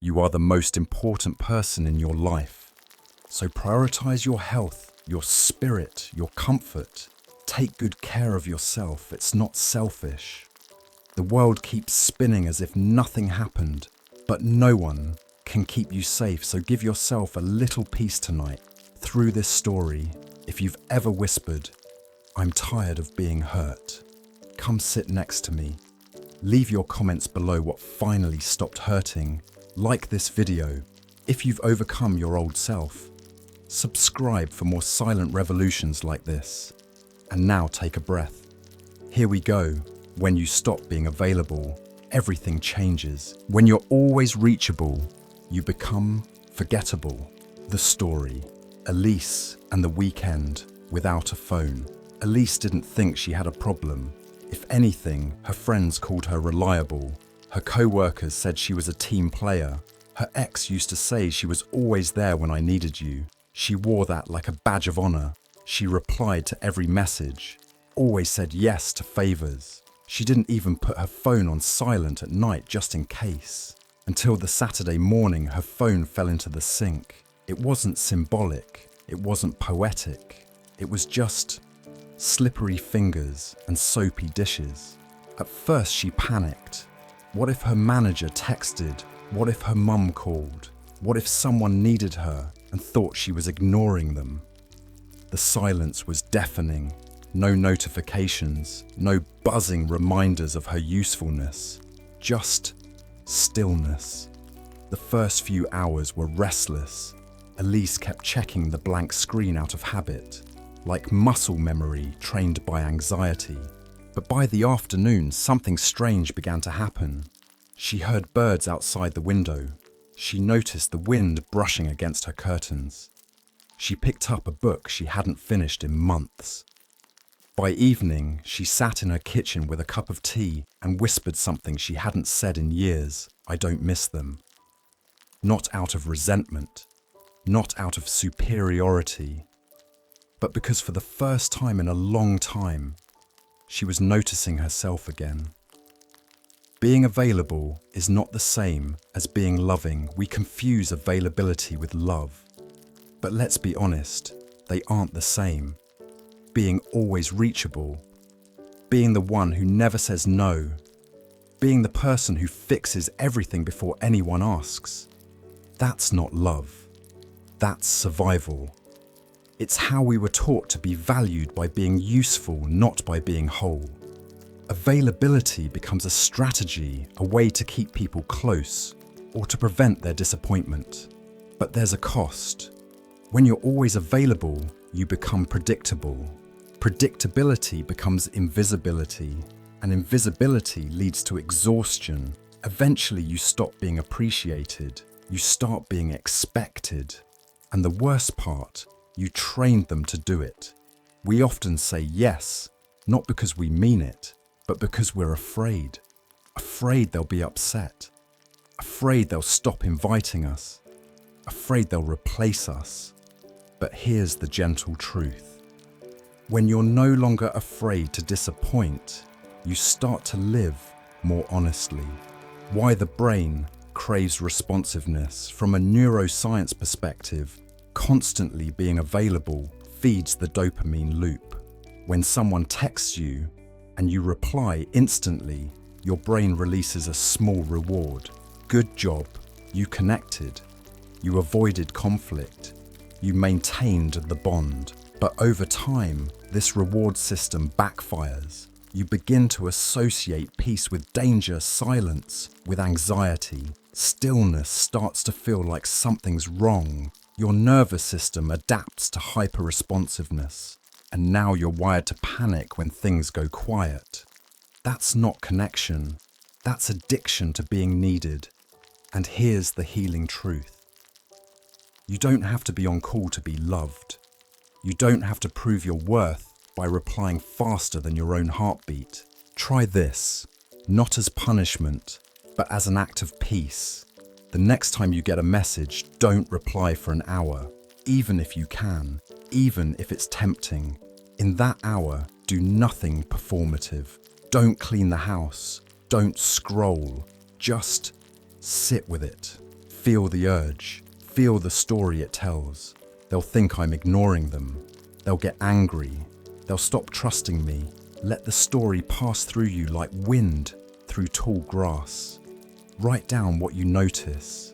You are the most important person in your life. So prioritize your health, your spirit, your comfort. Take good care of yourself. It's not selfish. The world keeps spinning as if nothing happened, but no one can keep you safe. So give yourself a little peace tonight through this story. If you've ever whispered, "I'm tired of being hurt," come sit next to me. Leave your comments below what finally stopped hurting. Like this video if you've overcome your old self. Subscribe for more silent revolutions like this. And now take a breath. Here we go. When you stop being available, everything changes. When you're always reachable, you become forgettable. The story. Elise and the weekend without a phone. Elise didn't think she had a problem. If anything, her friends called her reliable. Her co-workers said she was a team player. Her ex used to say she was always there when I needed you. She wore that like a badge of honor. She replied to every message, always said yes to favors. She didn't even put her phone on silent at night just in case. Until the Saturday morning her phone fell into the sink. It wasn't symbolic, it wasn't poetic. It was just slippery fingers and soapy dishes. At first she panicked. What if her manager texted? What if her mum called? What if someone needed her and thought she was ignoring them? The silence was deafening. No notifications, no buzzing reminders of her usefulness. Just stillness. The first few hours were restless. Elise kept checking the blank screen out of habit, like muscle memory trained by anxiety. But by the afternoon, something strange began to happen. She heard birds outside the window. She noticed the wind brushing against her curtains. She picked up a book she hadn't finished in months. By evening, she sat in her kitchen with a cup of tea and whispered something she hadn't said in years. "I don't miss them." Not out of resentment, not out of superiority, but because for the first time in a long time, she was noticing herself again. Being available is not the same as being loving. We confuse availability with love. But let's be honest, they aren't the same. Being always reachable, being the one who never says no, being the person who fixes everything before anyone asks, that's not love. That's survival. It's how we were taught to be valued by being useful, not by being whole. Availability becomes a strategy, a way to keep people close or to prevent their disappointment. But there's a cost. When you're always available, you become predictable. Predictability becomes invisibility, and invisibility leads to exhaustion. Eventually, you stop being appreciated. You start being expected. And the worst part, you trained them to do it. We often say yes, not because we mean it, but because we're afraid. Afraid they'll be upset. Afraid they'll stop inviting us. Afraid they'll replace us. But here's the gentle truth. When you're no longer afraid to disappoint, you start to live more honestly. Why the brain craves responsiveness. From a neuroscience perspective, constantly being available feeds the dopamine loop. When someone texts you and you reply instantly, your brain releases a small reward. Good job, you connected, you avoided conflict, you maintained the bond. But over time, this reward system backfires. You begin to associate peace with danger, silence with anxiety. Stillness starts to feel like something's wrong. Your nervous system adapts to hyper-responsiveness, and now you're wired to panic when things go quiet. That's not connection. That's addiction to being needed. And here's the healing truth. You don't have to be on call to be loved. You don't have to prove your worth by replying faster than your own heartbeat. Try this, not as punishment, but as an act of peace. The next time you get a message, don't reply for an hour, even if you can, even if it's tempting. In that hour, do nothing performative. Don't clean the house. Don't scroll. Just sit with it. Feel the urge. Feel the story it tells. They'll think I'm ignoring them. They'll get angry. They'll stop trusting me. Let the story pass through you like wind through tall grass. Write down what you notice.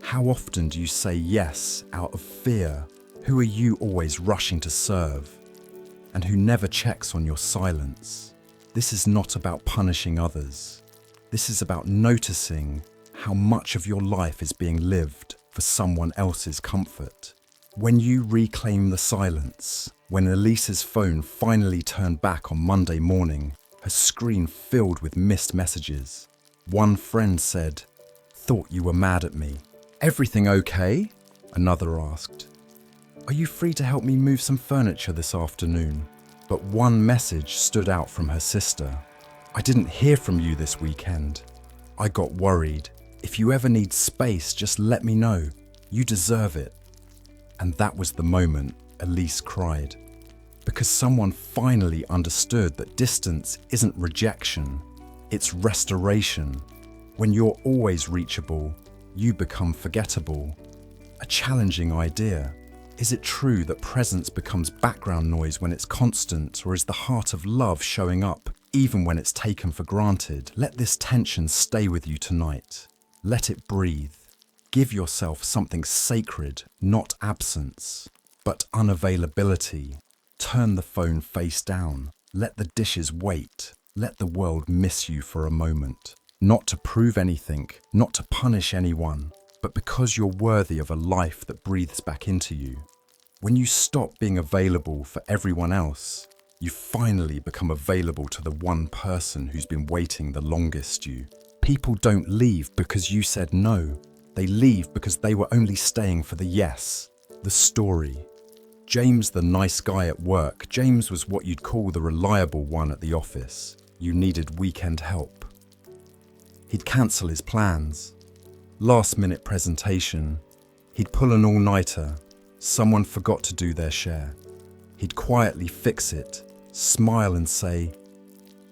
How often do you say yes out of fear? Who are you always rushing to serve? And who never checks on your silence? This is not about punishing others. This is about noticing how much of your life is being lived for someone else's comfort. When you reclaim the silence, when Elise's phone finally turned back on Monday morning, her screen filled with missed messages. One friend said, "Thought you were mad at me." "Everything okay?" Another asked. "Are you free to help me move some furniture this afternoon?" But one message stood out from her sister. "I didn't hear from you this weekend. I got worried. If you ever need space, just let me know. You deserve it." And that was the moment Elise cried. Because someone finally understood that distance isn't rejection, it's restoration. When you're always reachable, you become forgettable. A challenging idea. Is it true that presence becomes background noise when it's constant, or is the heart of love showing up even when it's taken for granted? Let this tension stay with you tonight. Let it breathe. Give yourself something sacred, not absence, but unavailability. Turn the phone face down. Let the dishes wait. Let the world miss you for a moment. Not to prove anything, not to punish anyone, but because you're worthy of a life that breathes back into you. When you stop being available for everyone else, you finally become available to the one person who's been waiting the longest you. People don't leave because you said no. They leave because they were only staying for the yes, the story. James, the nice guy at work, James was what you'd call the reliable one at the office. You needed weekend help. He'd cancel his plans. Last-minute presentation. He'd pull an all-nighter. Someone forgot to do their share. He'd quietly fix it, smile and say,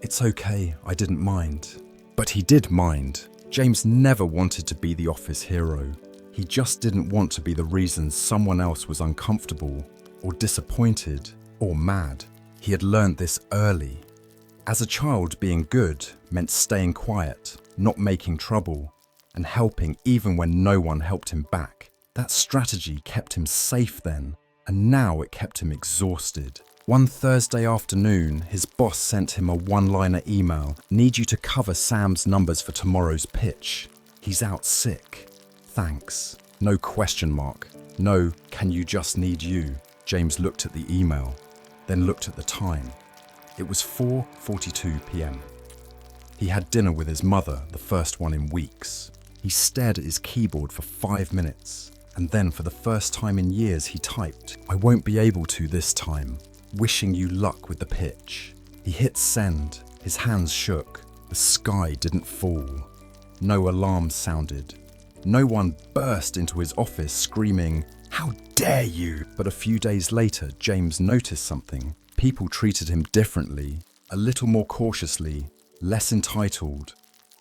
"It's okay, I didn't mind." But he did mind. James never wanted to be the office hero. He just didn't want to be the reason someone else was uncomfortable, or disappointed, or mad. He had learned this early. As a child, being good meant staying quiet, not making trouble, and helping even when no one helped him back. That strategy kept him safe then, and now it kept him exhausted. One Thursday afternoon, his boss sent him a one-liner email. "Need you to cover Sam's numbers for tomorrow's pitch. He's out sick. Thanks." No question mark. No, "Can you just need you?" James looked at the email, then looked at the time. It was 4:42 p.m. He had dinner with his mother, the first one in weeks. He stared at his keyboard for 5 minutes, and then for the first time in years he typed, "I won't be able to this time. Wishing you luck with the pitch." He hit send. His hands shook. The sky didn't fall. No alarm sounded. No one burst into his office screaming, "How dare you!" But a few days later, James noticed something. People treated him differently, a little more cautiously, less entitled.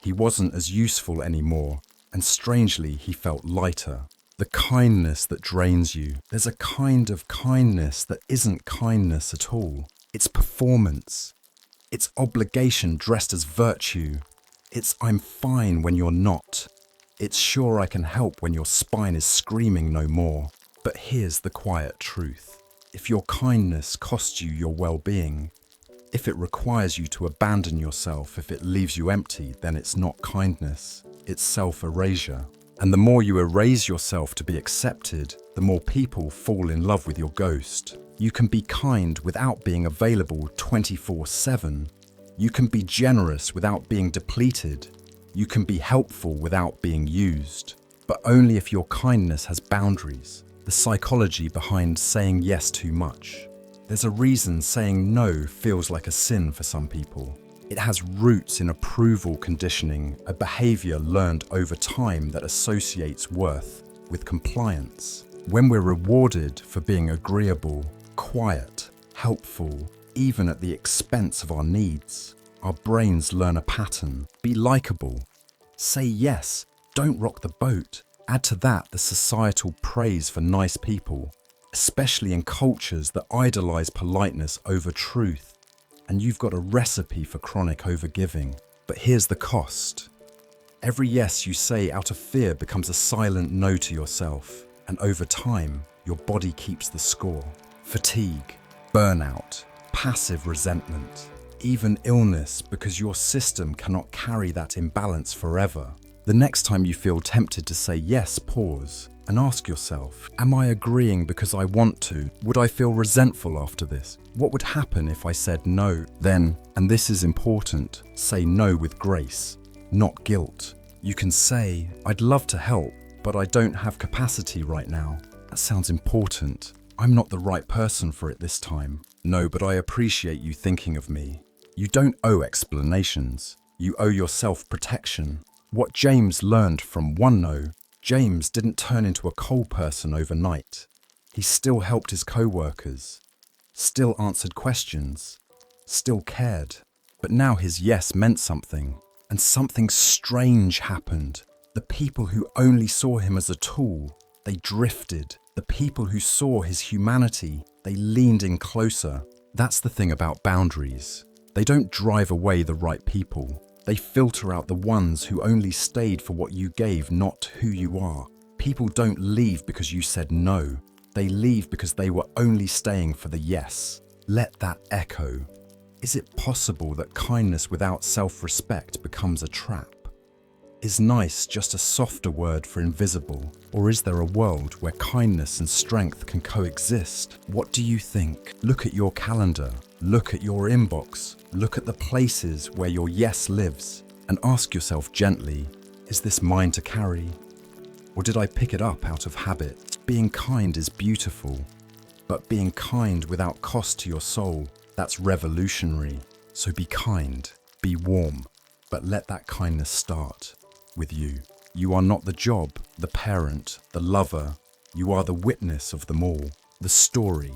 He wasn't as useful anymore, and strangely, he felt lighter. The kindness that drains you. There's a kind of kindness that isn't kindness at all. It's performance. It's obligation dressed as virtue. It's "I'm fine" when you're not. It's "sure I can help" when your spine is screaming no more. But here's the quiet truth. If your kindness costs you your well-being, if it requires you to abandon yourself, if it leaves you empty, then it's not kindness. It's self-erasure. And the more you erase yourself to be accepted, the more people fall in love with your ghost. You can be kind without being available 24/7. You can be generous without being depleted. You can be helpful without being used. But only if your kindness has boundaries. The psychology behind saying yes too much. There's a reason saying no feels like a sin for some people. It has roots in approval conditioning, a behavior learned over time that associates worth with compliance. When we're rewarded for being agreeable, quiet, helpful, even at the expense of our needs, our brains learn a pattern. Be likable. Say yes. Don't rock the boat. Add to that the societal praise for nice people, especially in cultures that idolize politeness over truth, and you've got a recipe for chronic overgiving. But here's the cost. Every yes you say out of fear becomes a silent no to yourself, and over time, your body keeps the score. Fatigue, burnout, passive resentment, even illness, because your system cannot carry that imbalance forever. The next time you feel tempted to say yes, pause and ask yourself, am I agreeing because I want to? Would I feel resentful after this? What would happen if I said no? Then, and this is important, say no with grace, not guilt. You can say, I'd love to help, but I don't have capacity right now. That sounds important. I'm not the right person for it this time. No, but I appreciate you thinking of me. You don't owe explanations. You owe yourself protection. What James learned from one no, James didn't turn into a cold person overnight. He still helped his co-workers, still answered questions, still cared. But now his yes meant something, and something strange happened. The people who only saw him as a tool, they drifted. The people who saw his humanity, they leaned in closer. That's the thing about boundaries. They don't drive away the right people. They filter out the ones who only stayed for what you gave, not who you are. People don't leave because you said no. They leave because they were only staying for the yes. Let that echo. Is it possible that kindness without self-respect becomes a trap? Is nice just a softer word for invisible? Or is there a world where kindness and strength can coexist? What do you think? Look at your calendar. Look at your inbox. Look at the places where your yes lives. And ask yourself gently, is this mine to carry? Or did I pick it up out of habit? Being kind is beautiful. But being kind without cost to your soul, that's revolutionary. So be kind, be warm, but let that kindness start with you. You are not the job, the parent, the lover. You are the witness of them all, the story.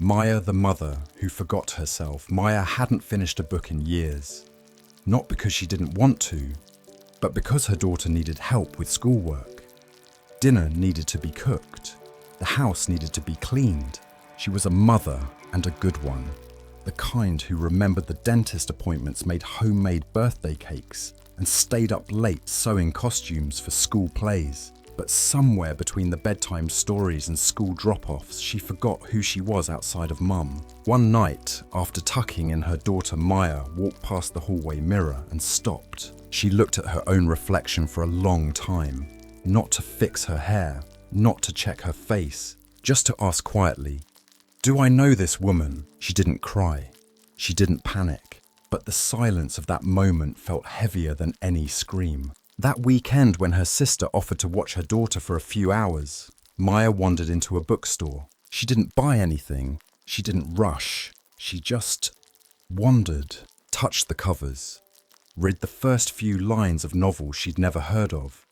Maya, the mother who forgot herself. Maya hadn't finished a book in years. Not because she didn't want to, but because her daughter needed help with schoolwork. Dinner needed to be cooked. The house needed to be cleaned. She was a mother, and a good one. The kind who remembered the dentist appointments, made homemade birthday cakes, and stayed up late sewing costumes for school plays. But somewhere between the bedtime stories and school drop-offs, she forgot who she was outside of mum. One night, after tucking in her daughter, Maya walked past the hallway mirror and stopped. She looked at her own reflection for a long time, not to fix her hair, not to check her face, just to ask quietly, do I know this woman? She didn't cry. She didn't panic. But the silence of that moment felt heavier than any scream. That weekend when her sister offered to watch her daughter for a few hours, Maya wandered into a bookstore. She didn't buy anything. She didn't rush. She just wandered, touched the covers, read the first few lines of novels she'd never heard of.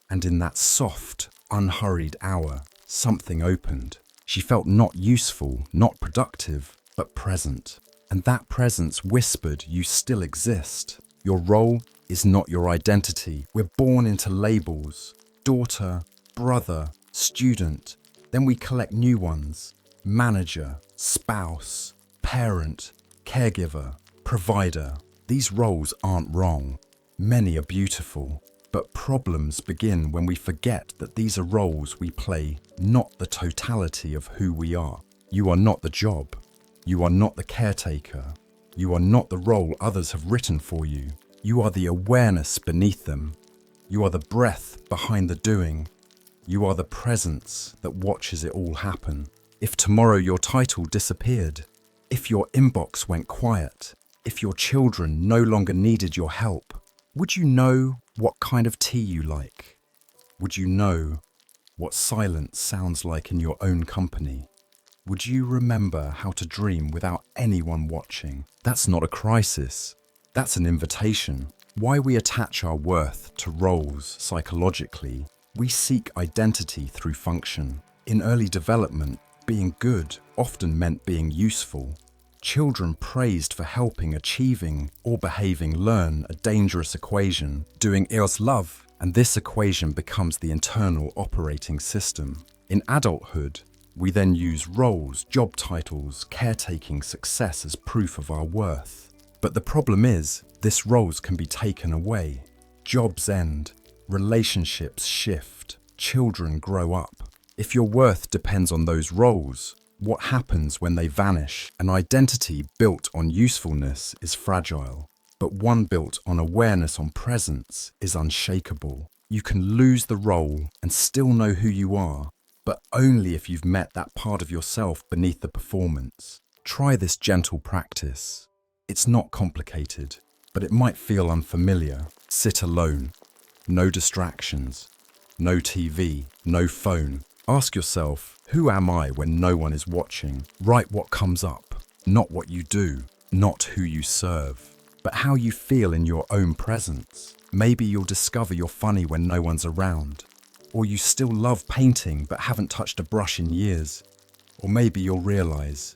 And in that soft, unhurried hour, something opened. She felt not useful, not productive, but present. And that presence whispered, you still exist. Your role is not your identity. We're born into labels. Daughter, brother, student. Then we collect new ones. Manager, spouse, parent, caregiver, provider. These roles aren't wrong. Many are beautiful. But problems begin when we forget that these are roles we play, not the totality of who we are. You are not the job. You are not the caretaker. You are not the role others have written for you. You are the awareness beneath them. You are the breath behind the doing. You are the presence that watches it all happen. If tomorrow your title disappeared, if your inbox went quiet, if your children no longer needed your help, would you know what kind of tea you like? Would you know what silence sounds like in your own company? Would you remember how to dream without anyone watching? That's not a crisis. That's an invitation. Why we attach our worth to roles psychologically, we seek identity through function. In early development, being good often meant being useful. Children praised for helping, achieving, or behaving learn a dangerous equation. Doing is love, And this equation becomes the internal operating system. In adulthood, we then use roles, job titles, caretaking success as proof of our worth. But the problem is, these roles can be taken away. Jobs end, relationships shift, children grow up. If your worth depends on those roles, what happens when they vanish? An identity built on usefulness is fragile, but one built on awareness, on presence, is unshakable. You can lose the role and still know who you are, but only if you've met that part of yourself beneath the performance. Try this gentle practice. It's not complicated, but it might feel unfamiliar. Sit alone. No distractions. No TV. No phone. Ask yourself, who am I when no one is watching? Write what comes up, not what you do, not who you serve, but how you feel in your own presence. Maybe you'll discover you're funny when no one's around, or you still love painting but haven't touched a brush in years. Or maybe you'll realize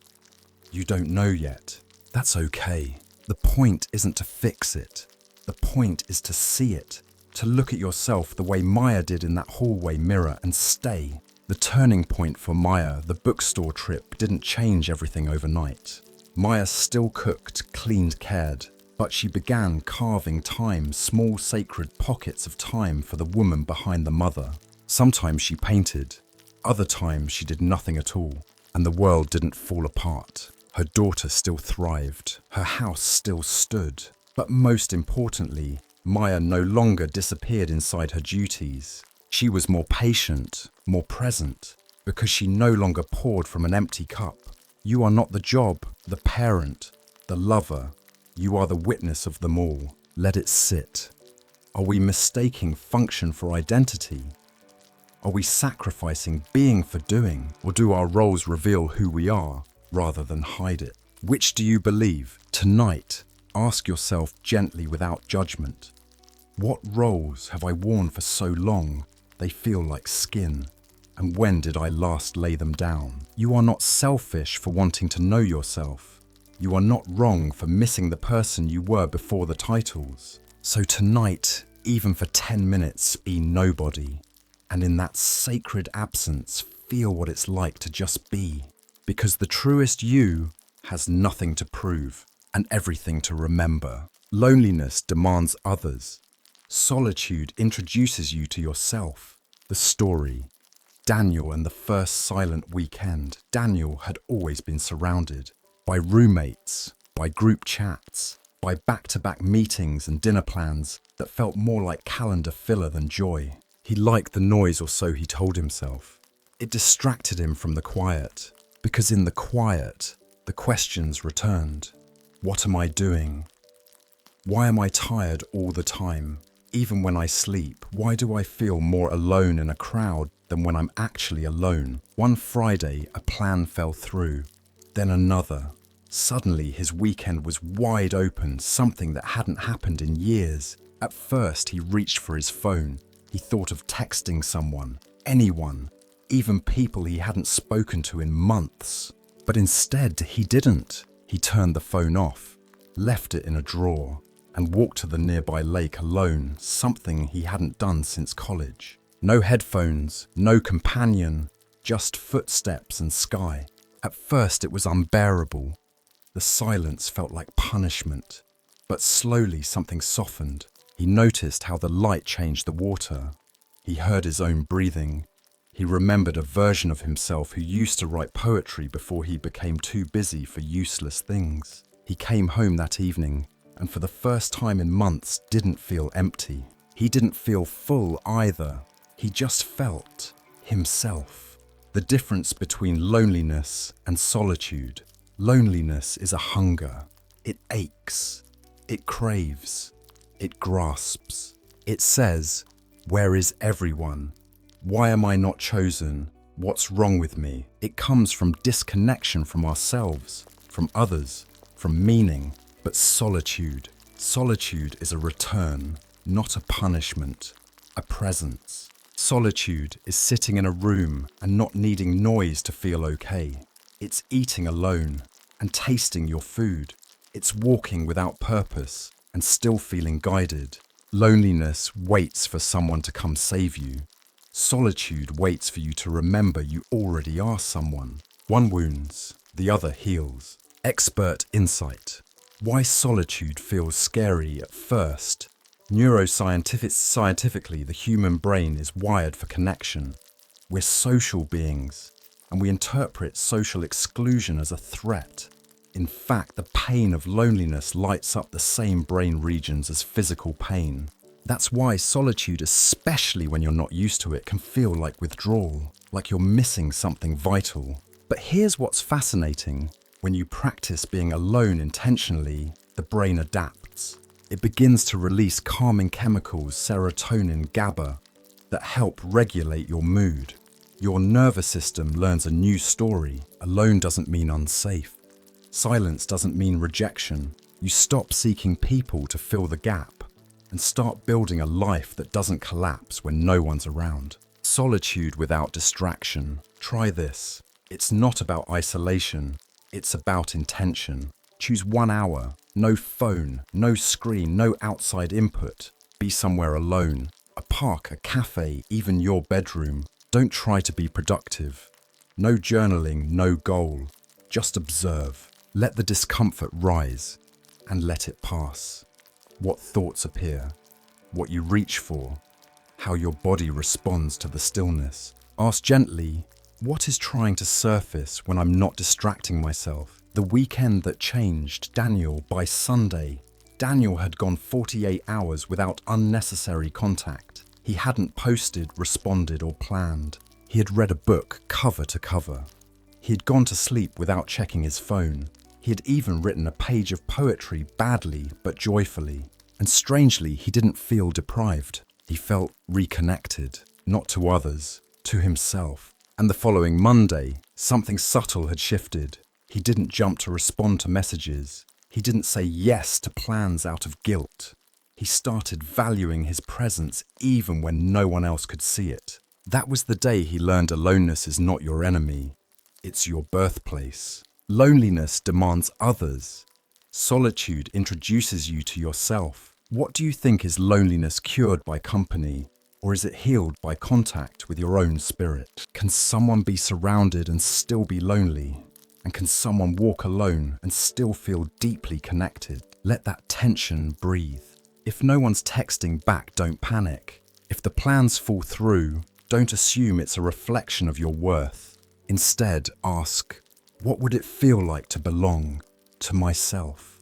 you don't know yet. That's okay. The point isn't to fix it. The point is to see it, to look at yourself the way Maya did in that hallway mirror and stay. The turning point for Maya, the bookstore trip, didn't change everything overnight. Maya still cooked, cleaned, cared, but she began carving time, small sacred pockets of time for the woman behind the mother. Sometimes she painted, other times she did nothing at all, and the world didn't fall apart. Her daughter still thrived, her house still stood, but most importantly, Maya no longer disappeared inside her duties. She was more patient, more present, because she no longer poured from an empty cup. You are not the job, the parent, the lover. You are the witness of them all. Let it sit. Are we mistaking function for identity? Are we sacrificing being for doing? Or do our roles reveal who we are rather than hide it? Which do you believe? Tonight, ask yourself gently without judgment. What roles have I worn for so long they feel like skin? And when did I last lay them down? You are not selfish for wanting to know yourself. You are not wrong for missing the person you were before the titles. So tonight, even for 10 minutes, be nobody. And in that sacred absence, feel what it's like to just be. Because the truest you has nothing to prove and everything to remember. Loneliness demands others. Solitude introduces you to yourself. The story. Daniel and the first silent weekend. Daniel had always been surrounded by roommates, by group chats, by back-to-back meetings and dinner plans that felt more like calendar filler than joy. He liked the noise, or so he told himself. It distracted him from the quiet, because in the quiet, the questions returned. What am I doing? Why am I tired all the time? Even when I sleep, why do I feel more alone in a crowd than when I'm actually alone? One Friday, a plan fell through, then another. Suddenly, his weekend was wide open, something that hadn't happened in years. At first, he reached for his phone. He thought of texting someone, anyone, even people he hadn't spoken to in months. But instead, he didn't. He turned the phone off, left it in a drawer, and walked to the nearby lake alone, something he hadn't done since college. No headphones, no companion, just footsteps and sky. At first it was unbearable. The silence felt like punishment, but slowly something softened. He noticed how the light changed the water. He heard his own breathing. He remembered a version of himself who used to write poetry before he became too busy for useless things. He came home that evening, and for the first time in months didn't feel empty. He didn't feel full either. He just felt himself. The difference between loneliness and solitude. Loneliness is a hunger. It aches. It craves. It grasps. It says, where is everyone? Why am I not chosen? What's wrong with me? It comes from disconnection from ourselves, from others, from meaning. But solitude is a return, not a punishment, a presence. Solitude is sitting in a room and not needing noise to feel okay. It's eating alone and tasting your food. It's walking without purpose and still feeling guided. Loneliness waits for someone to come save you. Solitude waits for you to remember you already are someone. One wounds, the other heals. Expert insight. Why solitude feels scary at first. Scientifically, the human brain is wired for connection. We're social beings, and we interpret social exclusion as a threat. In fact, the pain of loneliness lights up the same brain regions as physical pain. That's why solitude, especially when you're not used to it, can feel like withdrawal, like you're missing something vital. But here's what's fascinating. When you practice being alone intentionally, the brain adapts. It begins to release calming chemicals, serotonin, GABA, that help regulate your mood. Your nervous system learns a new story. Alone doesn't mean unsafe. Silence doesn't mean rejection. You stop seeking people to fill the gap and start building a life that doesn't collapse when no one's around. Solitude without distraction. Try this. It's not about isolation. It's about intention. Choose 1 hour. No phone, no screen, no outside input. Be somewhere alone. A park, a cafe, even your bedroom. Don't try to be productive. No journaling, no goal. Just observe. Let the discomfort rise and let it pass. What thoughts appear, what you reach for, how your body responds to the stillness. Ask gently, what is trying to surface when I'm not distracting myself? The weekend that changed Daniel. By Sunday, Daniel had gone 48 hours without unnecessary contact. He hadn't posted, responded, or planned. He had read a book cover to cover. He had gone to sleep without checking his phone. He had even written a page of poetry badly but joyfully. And strangely, he didn't feel deprived. He felt reconnected, not to others, to himself. And the following Monday, something subtle had shifted. He didn't jump to respond to messages. He didn't say yes to plans out of guilt. He started valuing his presence even when no one else could see it. That was the day he learned aloneness is not your enemy. It's your birthplace. Loneliness demands others. Solitude introduces you to yourself. What do you think is loneliness cured by company? Or is it healed by contact with your own spirit? Can someone be surrounded and still be lonely? And can someone walk alone and still feel deeply connected? Let that tension breathe. If no one's texting back, don't panic. If the plans fall through, don't assume it's a reflection of your worth. Instead, ask, what would it feel like to belong to myself?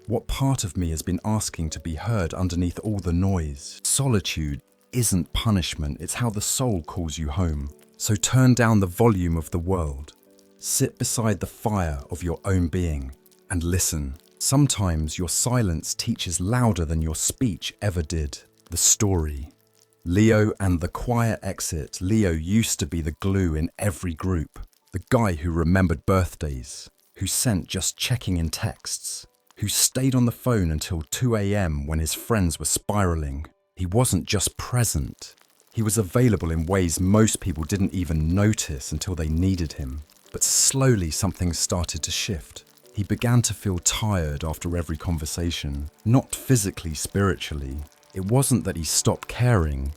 What part of me has been asking to be heard underneath all the noise? Solitude isn't punishment, it's how the soul calls you home. So turn down the volume of the world. Sit beside the fire of your own being and listen. Sometimes your silence teaches louder than your speech ever did. The story. Leo and the quiet exit. Leo used to be the glue in every group. The guy who remembered birthdays, who sent just checking in texts, who stayed on the phone until 2 a.m. when his friends were spiraling. He wasn't just present. He was available in ways most people didn't even notice until they needed him. But slowly something started to shift. He began to feel tired after every conversation, not physically, spiritually. It wasn't that he stopped caring.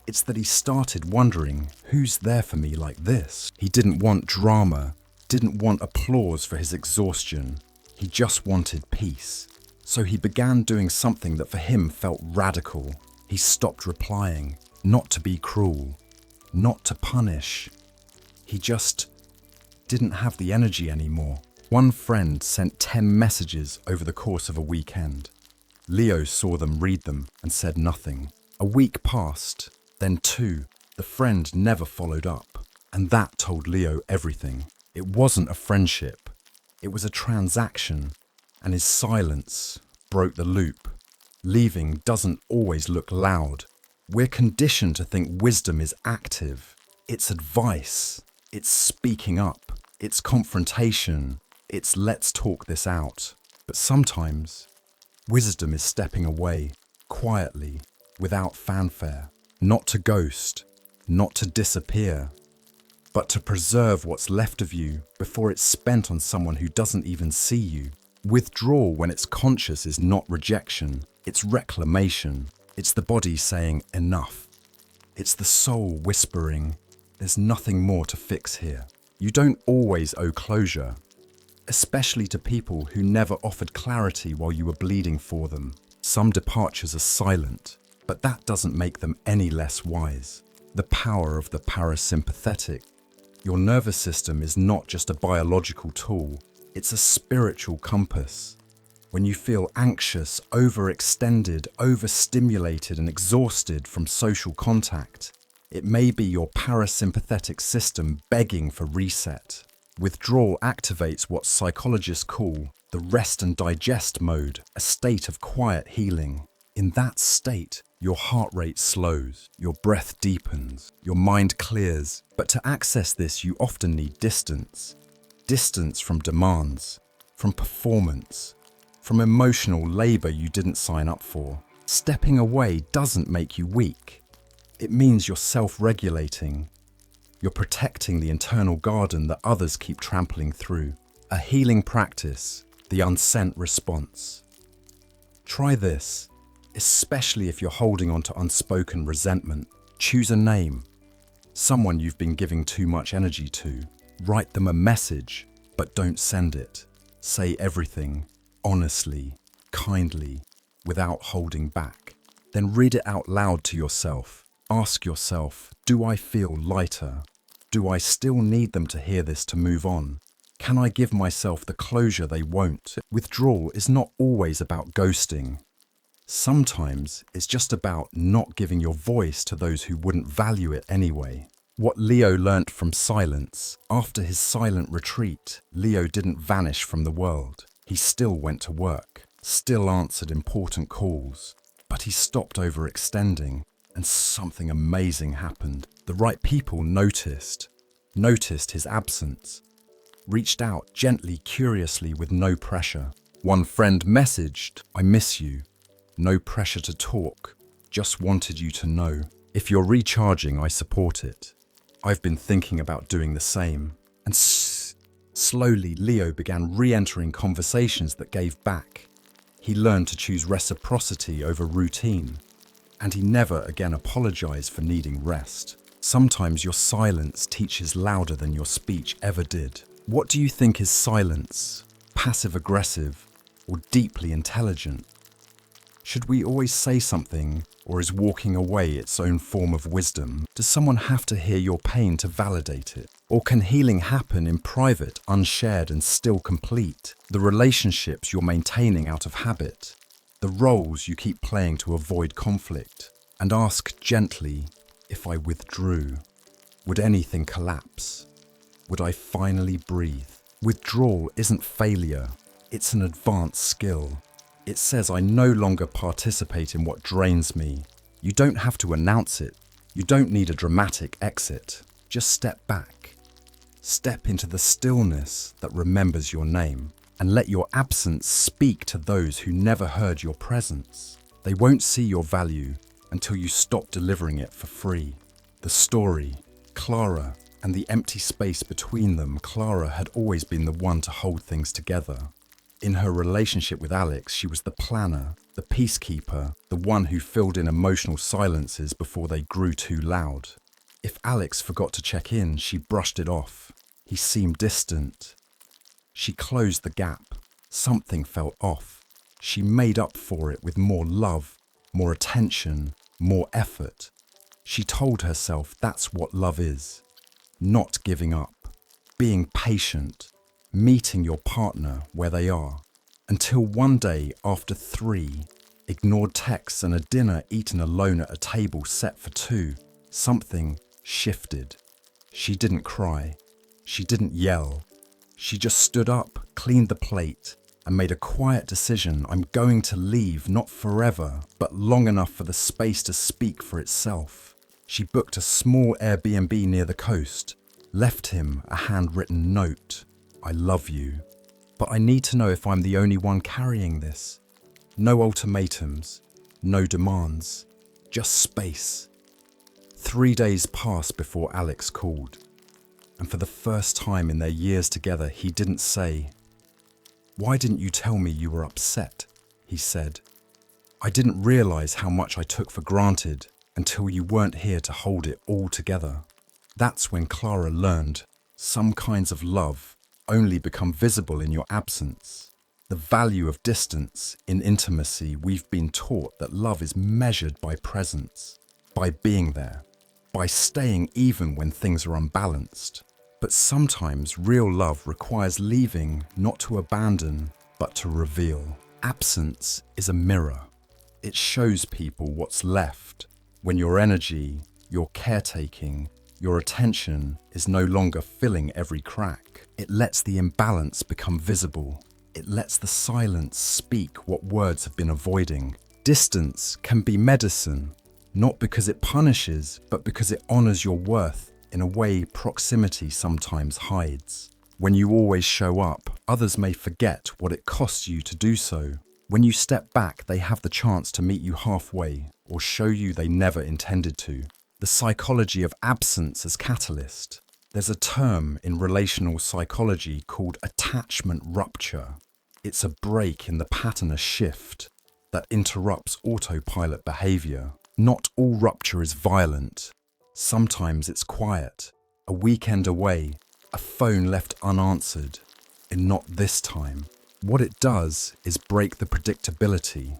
It's that he started wondering, who's there for me like this? He didn't want drama, didn't want applause for his exhaustion. He just wanted peace. So he began doing something that for him felt radical. He stopped replying, not to be cruel, not to punish. He just didn't have the energy anymore. One friend sent 10 messages over the course of a weekend. Leo saw them, read them, and said nothing. A week passed, then 2. The friend never followed up, and that told Leo everything. It wasn't a friendship, it was a transaction, and his silence broke the loop. Leaving doesn't always look loud. We're conditioned to think wisdom is active. It's advice, it's speaking up, it's confrontation, it's let's talk this out. But sometimes, wisdom is stepping away, quietly, without fanfare. Not to ghost, not to disappear, but to preserve what's left of you before it's spent on someone who doesn't even see you. Withdrawal when it's conscious is not rejection, It's reclamation. It's the body saying enough. It's the soul whispering, there's nothing more to fix here. You don't always owe closure, especially to people who never offered clarity while you were bleeding for them. Some departures are silent, but that doesn't make them any less wise. The power of the parasympathetic. Your nervous system is not just a biological tool, it's a spiritual compass. When you feel anxious, overextended, overstimulated, and exhausted from social contact, it may be your parasympathetic system begging for reset. Withdrawal activates what psychologists call the rest and digest mode, a state of quiet healing. In that state, your heart rate slows, your breath deepens, your mind clears. But to access this, you often need distance. Distance from demands, from performance, from emotional labor you didn't sign up for. Stepping away doesn't make you weak. It means you're self-regulating. You're protecting the internal garden that others keep trampling through. A healing practice, the unsent response. Try this, especially if you're holding on to unspoken resentment. Choose a name, someone you've been giving too much energy to. Write them a message, but don't send it. Say everything, honestly, kindly, without holding back. Then read it out loud to yourself. Ask yourself, do I feel lighter? Do I still need them to hear this to move on? Can I give myself the closure they won't? Withdrawal is not always about ghosting. Sometimes it's just about not giving your voice to those who wouldn't value it anyway. What Leo learnt from silence. After his silent retreat, Leo didn't vanish from the world. He still went to work, still answered important calls, but he stopped overextending, and something amazing happened. The right people noticed his absence, reached out gently, curiously, with no pressure. One friend messaged, "I miss you." No pressure to talk, just wanted you to know. If you're recharging, I support it. I've been thinking about doing the same. And slowly, Leo began re-entering conversations that gave back. He learned to choose reciprocity over routine. And he never again apologized for needing rest. Sometimes your silence teaches louder than your speech ever did. What do you think is silence? Passive-aggressive or deeply intelligent? Should we always say something, or is walking away its own form of wisdom? Does someone have to hear your pain to validate it? Or can healing happen in private, unshared, and still complete? The relationships you're maintaining out of habit, the roles you keep playing to avoid conflict. And ask gently, if I withdrew, would anything collapse? Would I finally breathe? Withdrawal isn't failure, it's an advanced skill. It says I no longer participate in what drains me. You don't have to announce it. You don't need a dramatic exit. Just step back. Step into the stillness that remembers your name, and let your absence speak to those who never heard your presence. They won't see your value until you stop delivering it for free. The story, Clara, and the empty space between them. Clara had always been the one to hold things together. In her relationship with Alex, she was the planner, the peacekeeper, the one who filled in emotional silences before they grew too loud. If Alex forgot to check in, she brushed it off. He seemed distant. She closed the gap. Something felt off. She made up for it with more love, more attention, more effort. She told herself that's what love is. Not giving up, being patient, meeting your partner where they are, until one day after 3 ignored texts and a dinner eaten alone at a table set for 2, something shifted. She didn't cry. She didn't yell. She just stood up, cleaned the plate, and made a quiet decision. I'm going to leave, not forever, but long enough for the space to speak for itself. She booked a small Airbnb near the coast, left him a handwritten note. I love you, but I need to know if I'm the only one carrying this. No ultimatums, no demands, just space. 3 days passed before Alex called, and for the first time in their years together, he didn't say, "Why didn't you tell me you were upset?" He said, I didn't realize how much I took for granted until you weren't here to hold it all together. That's when Clara learned some kinds of love only become visible in your absence. The value of distance in intimacy. We've been taught that love is measured by presence, by being there, by staying even when things are unbalanced. But sometimes real love requires leaving, not to abandon, but to reveal. Absence is a mirror. It shows people what's left when your energy, your caretaking, your attention is no longer filling every crack. It lets the imbalance become visible. It lets the silence speak what words have been avoiding. Distance can be medicine, not because it punishes, but because it honors your worth in a way proximity sometimes hides. When you always show up, others may forget what it costs you to do so. When you step back, they have the chance to meet you halfway or show you they never intended to. The psychology of absence as catalyst. There's a term in relational psychology called attachment rupture. It's a break in the pattern, a shift that interrupts autopilot behavior. Not all rupture is violent. Sometimes it's quiet, a weekend away, a phone left unanswered, and not this time. What it does is break the predictability,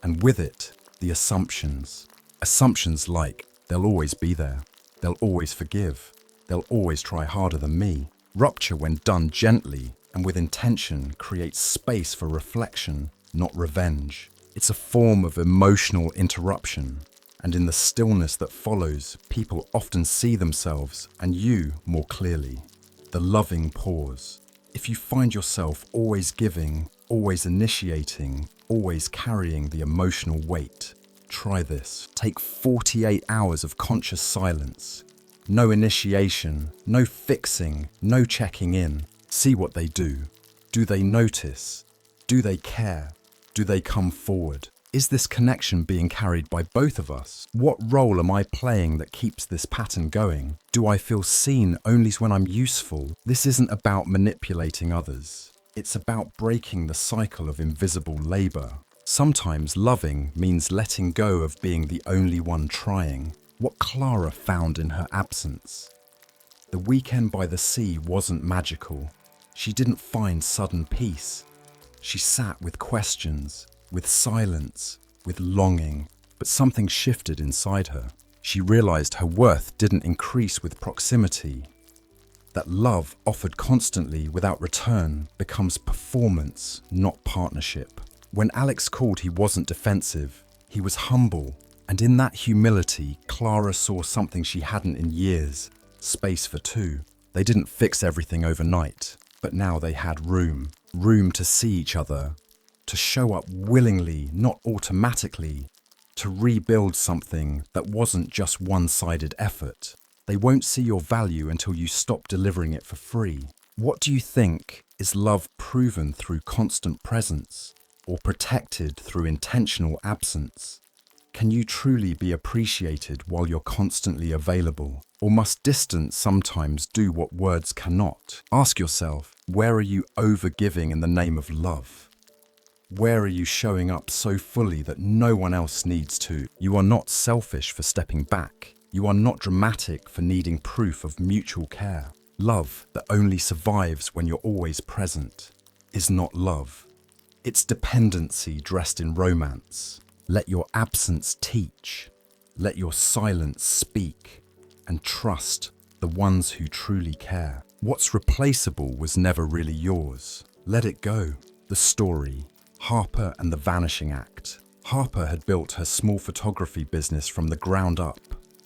and with it, the assumptions. Assumptions like, they'll always be there, they'll always forgive, they'll always try harder than me. Rupture, when done gently and with intention, creates space for reflection, not revenge. It's a form of emotional interruption, and in the stillness that follows, people often see themselves and you more clearly. The loving pause. If you find yourself always giving, always initiating, always carrying the emotional weight, try this. Take 48 hours of conscious silence. No initiation, no fixing, no checking in. See what they do. Do they notice? Do they care? Do they come forward? Is this connection being carried by both of us? What role am I playing that keeps this pattern going? Do I feel seen only when I'm useful? This isn't about manipulating others. It's about breaking the cycle of invisible labor. Sometimes loving means letting go of being the only one trying. What Clara found in her absence. The weekend by the sea wasn't magical. She didn't find sudden peace. She sat with questions, with silence, with longing, but something shifted inside her. She realized her worth didn't increase with proximity. That love offered constantly without return becomes performance, not partnership. When Alex called, he wasn't defensive. He was humble. And in that humility, Clara saw something she hadn't in years. Space for two. They didn't fix everything overnight, but now they had room. Room to see each other, to show up willingly, not automatically, to rebuild something that wasn't just one-sided effort. They won't see your value until you stop delivering it for free. What do you think? Is love proven through constant presence or protected through intentional absence? Can you truly be appreciated while you're constantly available? Or must distance sometimes do what words cannot? Ask yourself, where are you overgiving in the name of love? Where are you showing up so fully that no one else needs to? You are not selfish for stepping back. You are not dramatic for needing proof of mutual care. Love that only survives when you're always present is not love. It's dependency dressed in romance. Let your absence teach. Let your silence speak. And trust the ones who truly care. What's replaceable was never really yours. Let it go. The story. Harper and the Vanishing Act. Harper had built her small photography business from the ground up.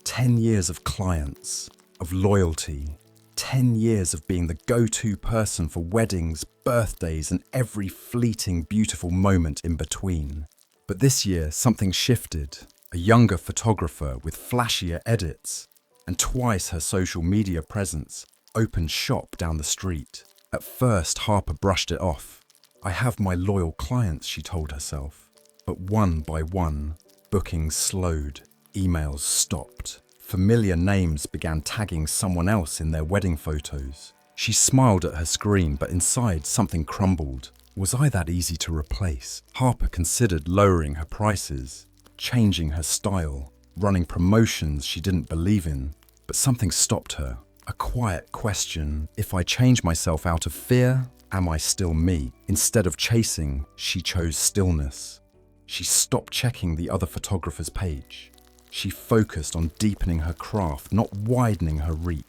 10 years of clients, of loyalty. 10 years of being the go-to person for weddings, birthdays, and every fleeting, beautiful moment in between. But this year, something shifted. A younger photographer with flashier edits and twice her social media presence opened shop down the street. At first, Harper brushed it off. I have my loyal clients, she told herself. But one by one, bookings slowed, emails stopped. Familiar names began tagging someone else in their wedding photos. She smiled at her screen, but inside something crumbled. Was I that easy to replace? Harper considered lowering her prices, changing her style, running promotions she didn't believe in, but something stopped her. A quiet question: if I change myself out of fear, am I still me? Instead of chasing, she chose stillness. She stopped checking the other photographer's page. She focused on deepening her craft, not widening her reach.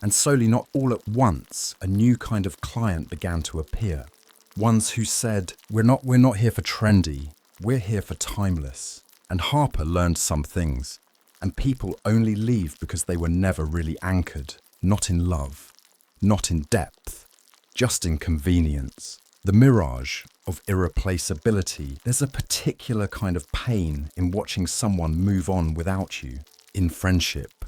And slowly, not all at once, a new kind of client began to appear. Ones who said, we're not here for trendy, we're here for timeless. And Harper learned some things. And people only leave because they were never really anchored. Not in love, not in depth, just in convenience. The mirage of irreplaceability. There's a particular kind of pain in watching someone move on without you. In friendship,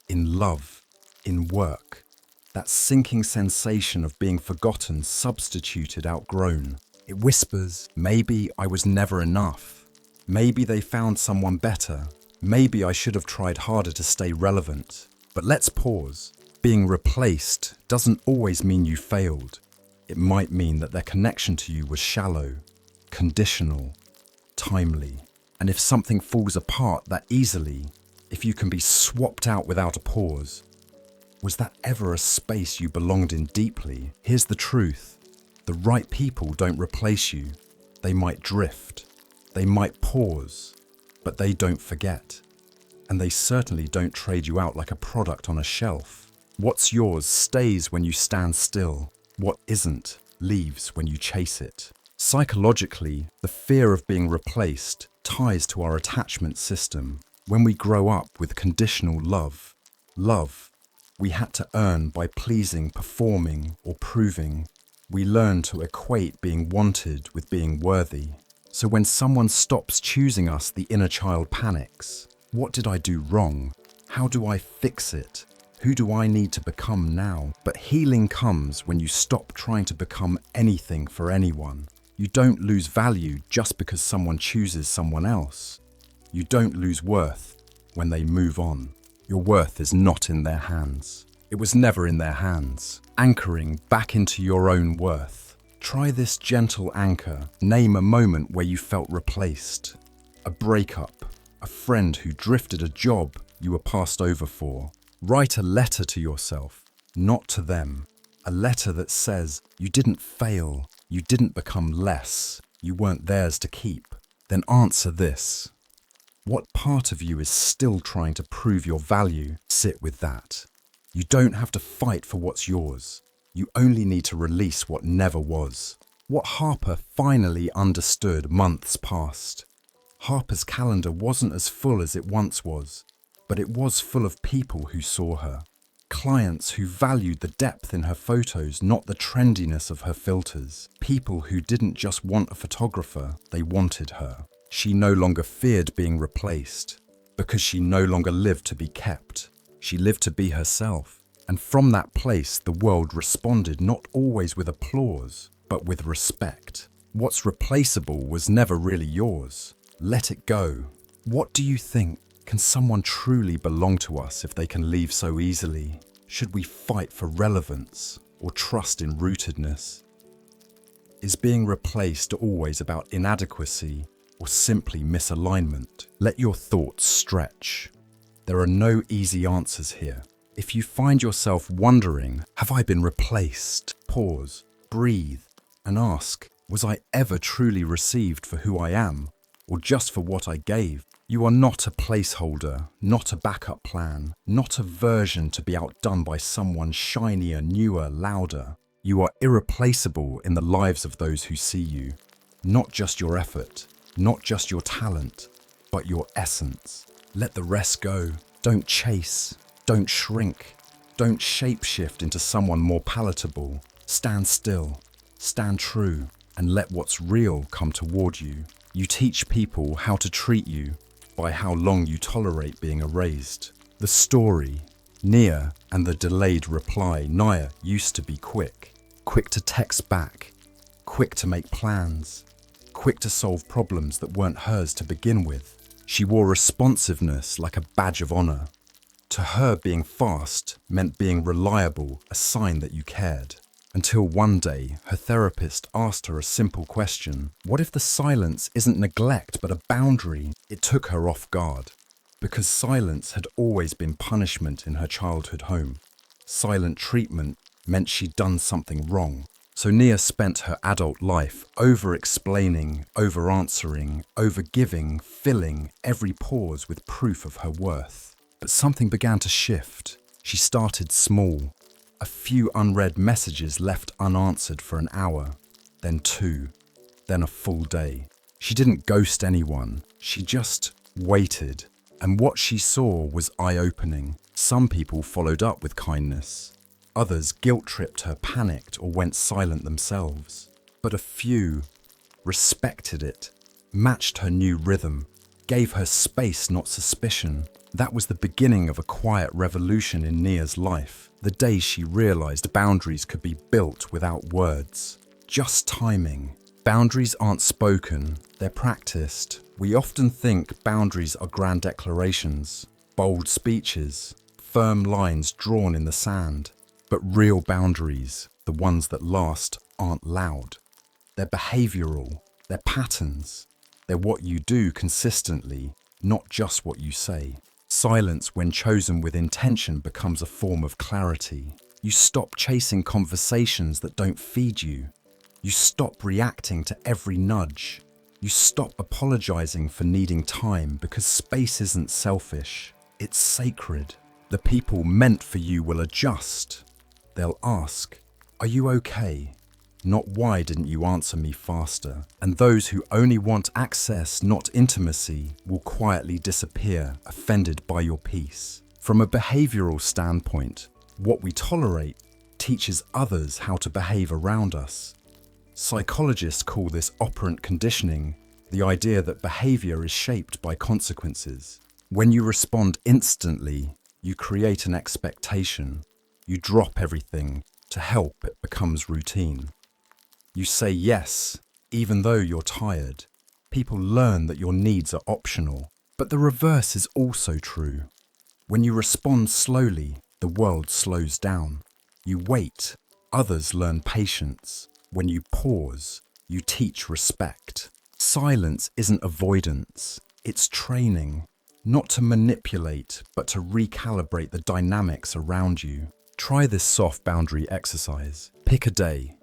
in love, in work. That sinking sensation of being forgotten, substituted, outgrown. It whispers, maybe I was never enough. Maybe they found someone better. Maybe I should have tried harder to stay relevant. But let's pause. Being replaced doesn't always mean you failed. It might mean that their connection to you was shallow, conditional, timely. And if something falls apart that easily, if you can be swapped out without a pause, was that ever a space you belonged in deeply? Here's the truth. The right people don't replace you. They might drift. They might pause. But they don't forget. And they certainly don't trade you out like a product on a shelf. What's yours stays when you stand still. What isn't leaves when you chase it. Psychologically, the fear of being replaced ties to our attachment system. When we grow up with conditional love we had to earn by pleasing, performing, or proving. We learn to equate being wanted with being worthy. So when someone stops choosing us, the inner child panics. What did I do wrong? How do I fix it? Who do I need to become now? But healing comes when you stop trying to become anything for anyone. You don't lose value just because someone chooses someone else. You don't lose worth when they move on. Your worth is not in their hands. It was never in their hands. Anchoring back into your own worth. Try this gentle anchor. Name a moment where you felt replaced. A breakup, a friend who drifted, a job you were passed over for. Write a letter to yourself, not to them. A letter that says you didn't fail, you didn't become less, you weren't theirs to keep. Then answer this. What part of you is still trying to prove your value? Sit with that. You don't have to fight for what's yours. You only need to release what never was. What Harper finally understood months past. Harper's calendar wasn't as full as it once was, but it was full of people who saw her. Clients who valued the depth in her photos, not the trendiness of her filters. People who didn't just want a photographer, they wanted her. She no longer feared being replaced, because she no longer lived to be kept. She lived to be herself. And from that place, the world responded, not always with applause, but with respect. What's replaceable was never really yours. Let it go. What do you think? Can someone truly belong to us if they can leave so easily? Should we fight for relevance or trust in rootedness? Is being replaced always about inadequacy or simply misalignment? Let your thoughts stretch. There are no easy answers here. If you find yourself wondering, have I been replaced? Pause, breathe, and ask, was I ever truly received for who I am, or just for what I gave? You are not a placeholder, not a backup plan, not a version to be outdone by someone shinier, newer, louder. You are irreplaceable in the lives of those who see you. Not just your effort, not just your talent, but your essence. Let the rest go. Don't chase, don't shrink, don't shapeshift into someone more palatable. Stand still, stand true, and let what's real come toward you. You teach people how to treat you by how long you tolerate being erased. The story, Nia, and the delayed reply. Nia used to be quick to text back, quick to make plans, quick to solve problems that weren't hers to begin with. She wore responsiveness like a badge of honor. To her, being fast meant being reliable, a sign that you cared. Until one day, her therapist asked her a simple question. What if the silence isn't neglect but a boundary? It took her off guard, because silence had always been punishment in her childhood home. Silent treatment meant she'd done something wrong. So Nia spent her adult life over-explaining, over-answering, over-giving, filling every pause with proof of her worth. But something began to shift. She started small. A few unread messages left unanswered for an hour, then 2, then a full day. She didn't ghost anyone. She just waited. And what she saw was eye-opening. Some people followed up with kindness. Others guilt-tripped her, panicked, or went silent themselves. But a few respected it, matched her new rhythm, gave her space, not suspicion. That was the beginning of a quiet revolution in Nia's life. The day she realized boundaries could be built without words. Just timing. Boundaries aren't spoken, they're practiced. We often think boundaries are grand declarations, bold speeches, firm lines drawn in the sand. But real boundaries, the ones that last, aren't loud. They're behavioral, they're patterns. They're what you do consistently, not just what you say. Silence, when chosen with intention, becomes a form of clarity. You stop chasing conversations that don't feed you. You stop reacting to every nudge. You stop apologizing for needing time, because space isn't selfish, it's sacred. The people meant for you will adjust. They'll ask, "Are you okay?" Not "Why didn't you answer me faster?" And those who only want access, not intimacy, will quietly disappear, offended by your peace. From a behavioral standpoint, what we tolerate teaches others how to behave around us. Psychologists call this operant conditioning, the idea that behavior is shaped by consequences. When you respond instantly, you create an expectation. You drop everything. To help, it becomes routine. You say yes, even though you're tired. People learn that your needs are optional. But the reverse is also true. When you respond slowly, the world slows down. You wait, others learn patience. When you pause, you teach respect. Silence isn't avoidance, it's training. Not to manipulate, but to recalibrate the dynamics around you. Try this soft boundary exercise. Pick a day.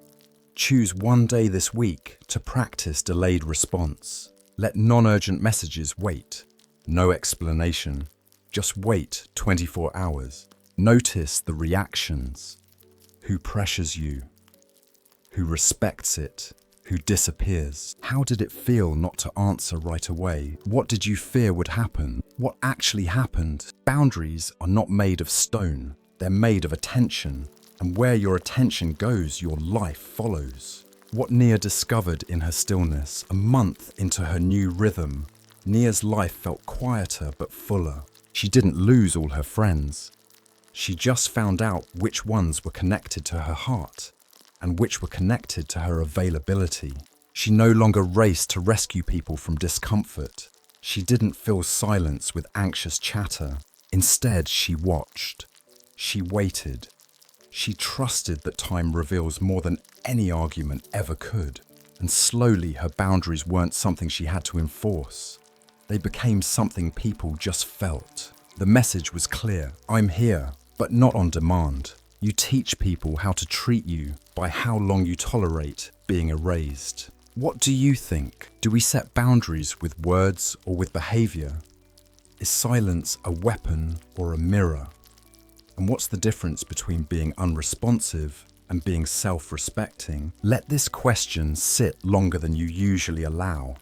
Choose one day this week to practice delayed response. Let non-urgent messages wait. No explanation. Just wait 24 hours. Notice the reactions. Who pressures you? Who respects it? Who disappears? How did it feel not to answer right away? What did you fear would happen? What actually happened? Boundaries are not made of stone. They're made of attention, and where your attention goes, your life follows. What Nia discovered in her stillness, a month into her new rhythm, Nia's life felt quieter but fuller. She didn't lose all her friends. She just found out which ones were connected to her heart, and which were connected to her availability. She no longer raced to rescue people from discomfort. She didn't fill silence with anxious chatter. Instead, she watched. She waited. She trusted that time reveals more than any argument ever could. And slowly her boundaries weren't something she had to enforce. They became something people just felt. The message was clear. I'm here, but not on demand. You teach people how to treat you by how long you tolerate being erased. What do you think? Do we set boundaries with words or with behavior? Is silence a weapon or a mirror? And what's the difference between being unresponsive and being self-respecting? Let this question sit longer than you usually allow.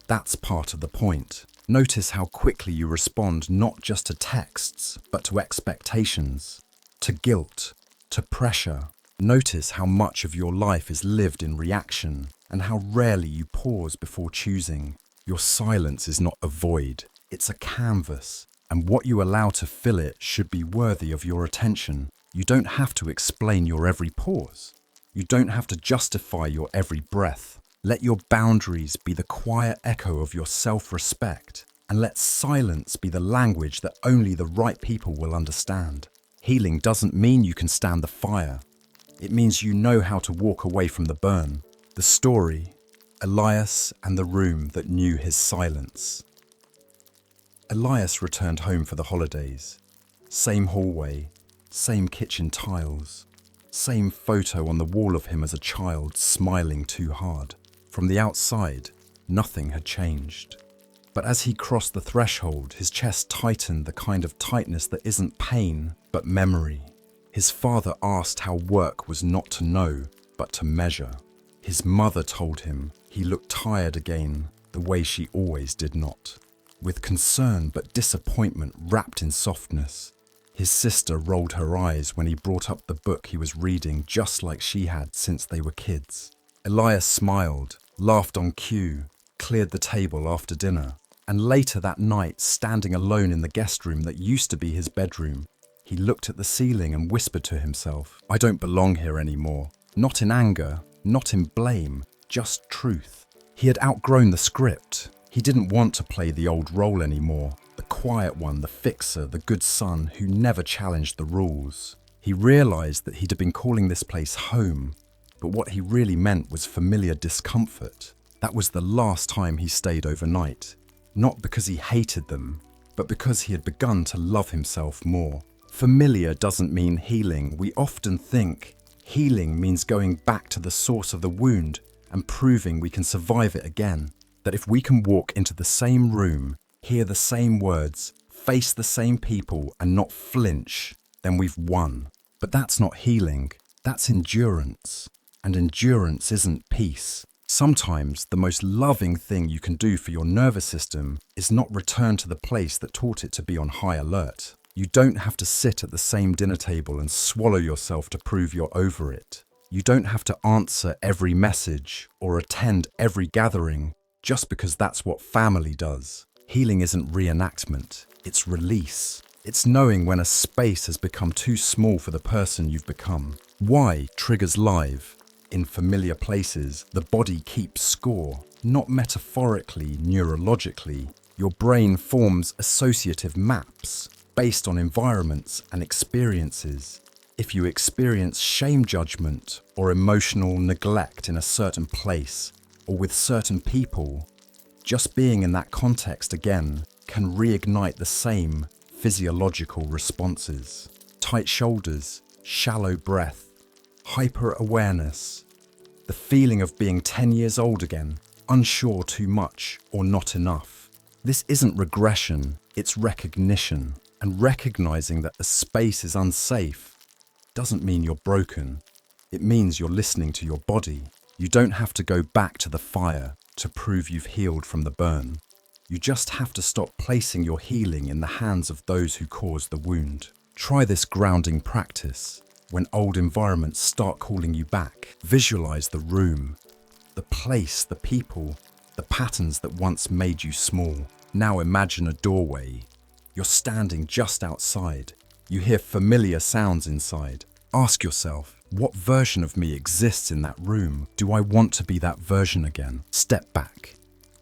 That's part of the point. Notice how quickly you respond, not just to texts, but to expectations, to guilt, to pressure. Notice how much of your life is lived in reaction, and how rarely you pause before choosing. Your silence is not a void, it's a canvas. And what you allow to fill it should be worthy of your attention. You don't have to explain your every pause. You don't have to justify your every breath. Let your boundaries be the quiet echo of your self-respect, and let silence be the language that only the right people will understand. Healing doesn't mean you can stand the fire. It means you know how to walk away from the burn. The story, Elias and the room that knew his silence. Elias returned home for the holidays. Same hallway, same kitchen tiles, same photo on the wall of him as a child smiling too hard. From the outside, nothing had changed. But as he crossed the threshold, his chest tightened, the kind of tightness that isn't pain, but memory. His father asked how work was not to know, but to measure. His mother told him he looked tired again, the way she always did not. With concern but disappointment wrapped in softness, his sister rolled her eyes when he brought up the book he was reading, just like she had since they were kids. Elias smiled, laughed on cue, cleared the table after dinner, and later that night, standing alone in the guest room that used to be his bedroom, he looked at the ceiling and whispered to himself, "I don't belong here anymore." Not in anger, not in blame, just truth. He had outgrown the script. He didn't want to play the old role anymore, the quiet one, the fixer, the good son who never challenged the rules. He realized that he'd been calling this place home, but what he really meant was familiar discomfort. That was the last time he stayed overnight, not because he hated them, but because he had begun to love himself more. Familiar doesn't mean healing. We often think healing means going back to the source of the wound and proving we can survive it again. That if we can walk into the same room, hear the same words, face the same people and not flinch, then we've won. But that's not healing, that's endurance. And endurance isn't peace. Sometimes the most loving thing you can do for your nervous system is not return to the place that taught it to be on high alert. You don't have to sit at the same dinner table and swallow yourself to prove you're over it. You don't have to answer every message or attend every gathering just because that's what family does. Healing isn't reenactment, it's release. It's knowing when a space has become too small for the person you've become. Why triggers live? In familiar places, the body keeps score, not metaphorically, neurologically. Your brain forms associative maps based on environments and experiences. If you experience shame judgment or emotional neglect in a certain place or with certain people, just being in that context again can reignite the same physiological responses. Tight shoulders, shallow breath, hyper-awareness, the feeling of being 10 years old again, unsure too much or not enough. This isn't regression, it's recognition. And recognizing that a space is unsafe doesn't mean you're broken. It means you're listening to your body. You don't have to go back to the fire to prove you've healed from the burn. You just have to stop placing your healing in the hands of those who caused the wound. Try this grounding practice. When old environments start calling you back, visualize the room, the place, the people, the patterns that once made you small. Now imagine a doorway. You're standing just outside. You hear familiar sounds inside. Ask yourself, what version of me exists in that room? Do I want to be that version again? Step back,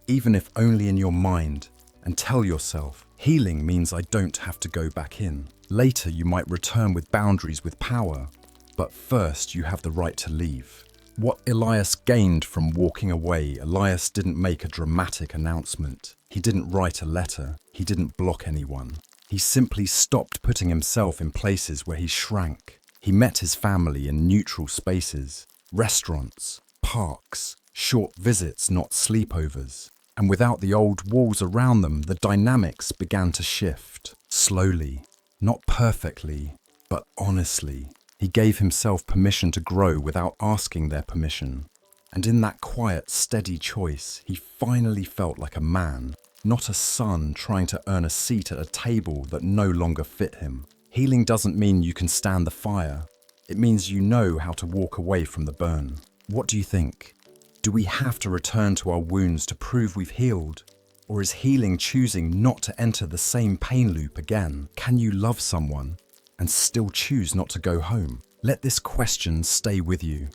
even if only in your mind, and tell yourself, healing means I don't have to go back in. Later, you might return with boundaries, with power, but first you have the right to leave. What Elias gained from walking away, Elias didn't make a dramatic announcement. He didn't write a letter. He didn't block anyone. He simply stopped putting himself in places where he shrank. He met his family in neutral spaces, restaurants, parks, short visits, not sleepovers. And without the old walls around them, the dynamics began to shift. Slowly, not perfectly, but honestly. He gave himself permission to grow without asking their permission. And in that quiet, steady choice, he finally felt like a man, not a son trying to earn a seat at a table that no longer fit him. Healing doesn't mean you can stand the fire. It means you know how to walk away from the burn. What do you think? Do we have to return to our wounds to prove we've healed? Or is healing choosing not to enter the same pain loop again? Can you love someone and still choose not to go home? Let this question stay with you.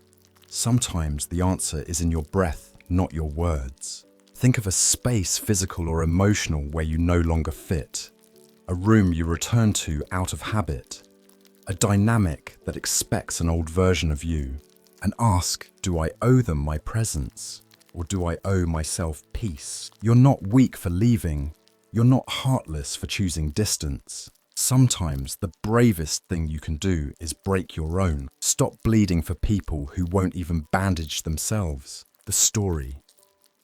Sometimes the answer is in your breath, not your words. Think of a space, physical or emotional, where you no longer fit. A room you return to out of habit. a dynamic that expects an old version of you, and ask, do I owe them my presence, or do I owe myself peace? You're not weak for leaving. You're not heartless for choosing distance. Sometimes the bravest thing you can do is break your own. Stop bleeding for people who won't even bandage themselves. The story.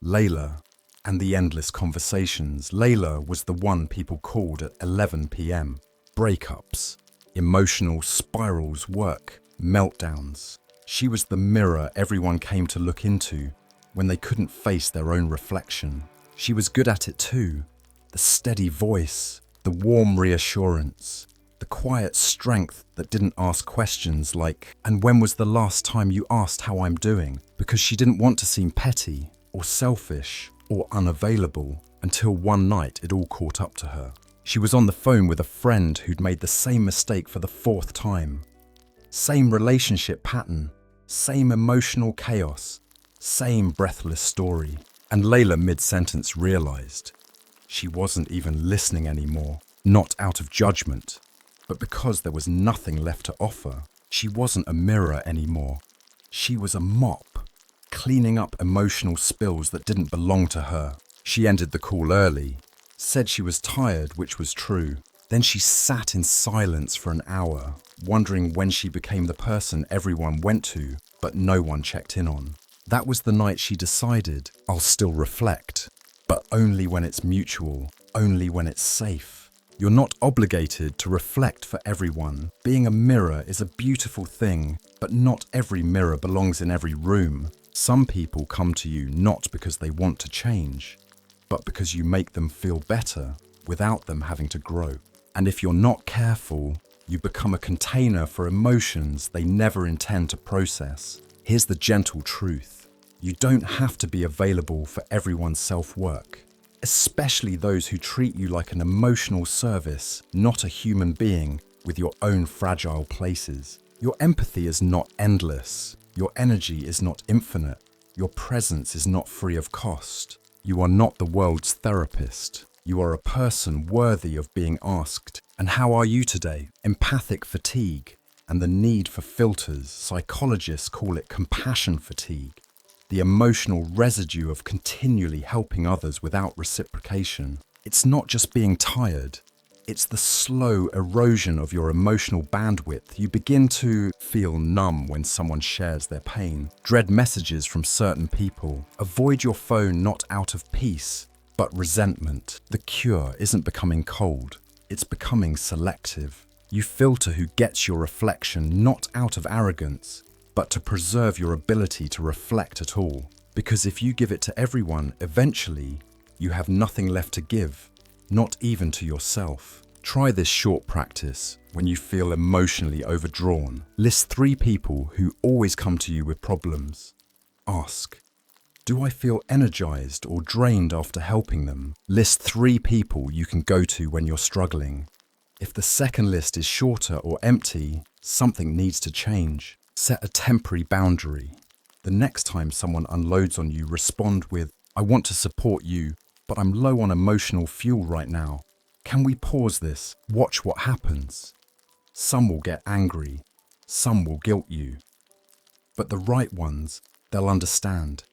Layla and the endless conversations. Layla was the one people called at 11 p.m. Breakups, emotional spirals, work, meltdowns. She was the mirror everyone came to look into when they couldn't face their own reflection. She was good at it too. The steady voice, the warm reassurance, the quiet strength that didn't ask questions like, and when was the last time you asked how I'm doing? Because she didn't want to seem petty or selfish or unavailable until one night it all caught up to her. She was on the phone with a friend who'd made the same mistake for the 4th time. Same relationship pattern, same emotional chaos, same breathless story. And Layla mid-sentence realized she wasn't even listening anymore, not out of judgment, but because there was nothing left to offer. She wasn't a mirror anymore. She was a mop, cleaning up emotional spills that didn't belong to her. She ended the call early, said she was tired, which was true. Then she sat in silence for an hour, wondering when she became the person everyone went to, but no one checked in on. That was the night she decided, I'll still reflect, but only when it's mutual, only when it's safe. You're not obligated to reflect for everyone. Being a mirror is a beautiful thing, but not every mirror belongs in every room. Some people come to you not because they want to change, but because you make them feel better without them having to grow. And if you're not careful, you become a container for emotions they never intend to process. Here's the gentle truth. You don't have to be available for everyone's self-work, especially those who treat you like an emotional service, not a human being with your own fragile places. Your empathy is not endless. Your energy is not infinite. Your presence is not free of cost. You are not the world's therapist. You are a person worthy of being asked, and how are you today? Empathic fatigue and the need for filters. Psychologists call it compassion fatigue. The emotional residue of continually helping others without reciprocation. It's not just being tired. It's the slow erosion of your emotional bandwidth. You begin to feel numb when someone shares their pain. Dread messages from certain people. Avoid your phone not out of peace, but resentment. The cure isn't becoming cold. It's becoming selective. You filter who gets your reflection not out of arrogance, but to preserve your ability to reflect at all. Because if you give it to everyone, eventually you have nothing left to give. Not even to yourself. Try this short practice when you feel emotionally overdrawn. List 3 people who always come to you with problems. Ask, do I feel energized or drained after helping them? List 3 people you can go to when you're struggling. If the second list is shorter or empty, something needs to change. Set a temporary boundary. The next time someone unloads on you, respond with, I want to support you, but I'm low on emotional fuel right now. Can we pause this? Watch what happens. Some will get angry. Some will guilt you. But the right ones, they'll understand.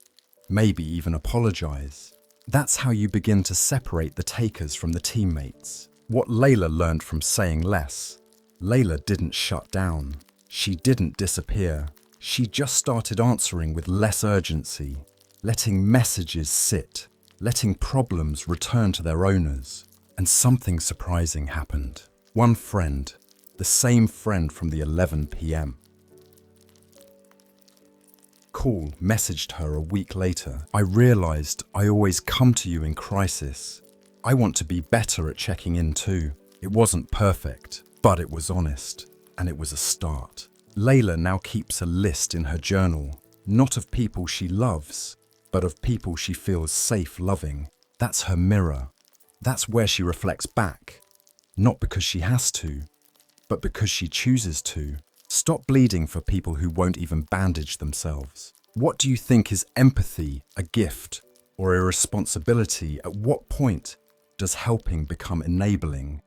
Maybe even apologize. That's how you begin to separate the takers from the teammates. What Layla learned from saying less. Layla didn't shut down. She didn't disappear. She just started answering with less urgency, letting messages sit, letting problems return to their owners. And something surprising happened. One friend, the same friend from the 11 p.m. call, messaged her a week later. I realized I always come to you in crisis. I want to be better at checking in too. It wasn't perfect, but it was honest, and it was a start. Layla now keeps a list in her journal, not of people she loves, but of people she feels safe loving. That's her mirror. That's where she reflects back, not because she has to, but because she chooses to. Stop bleeding for people who won't even bandage themselves. What do you think is empathy, a gift, or a responsibility? At what point does helping become enabling?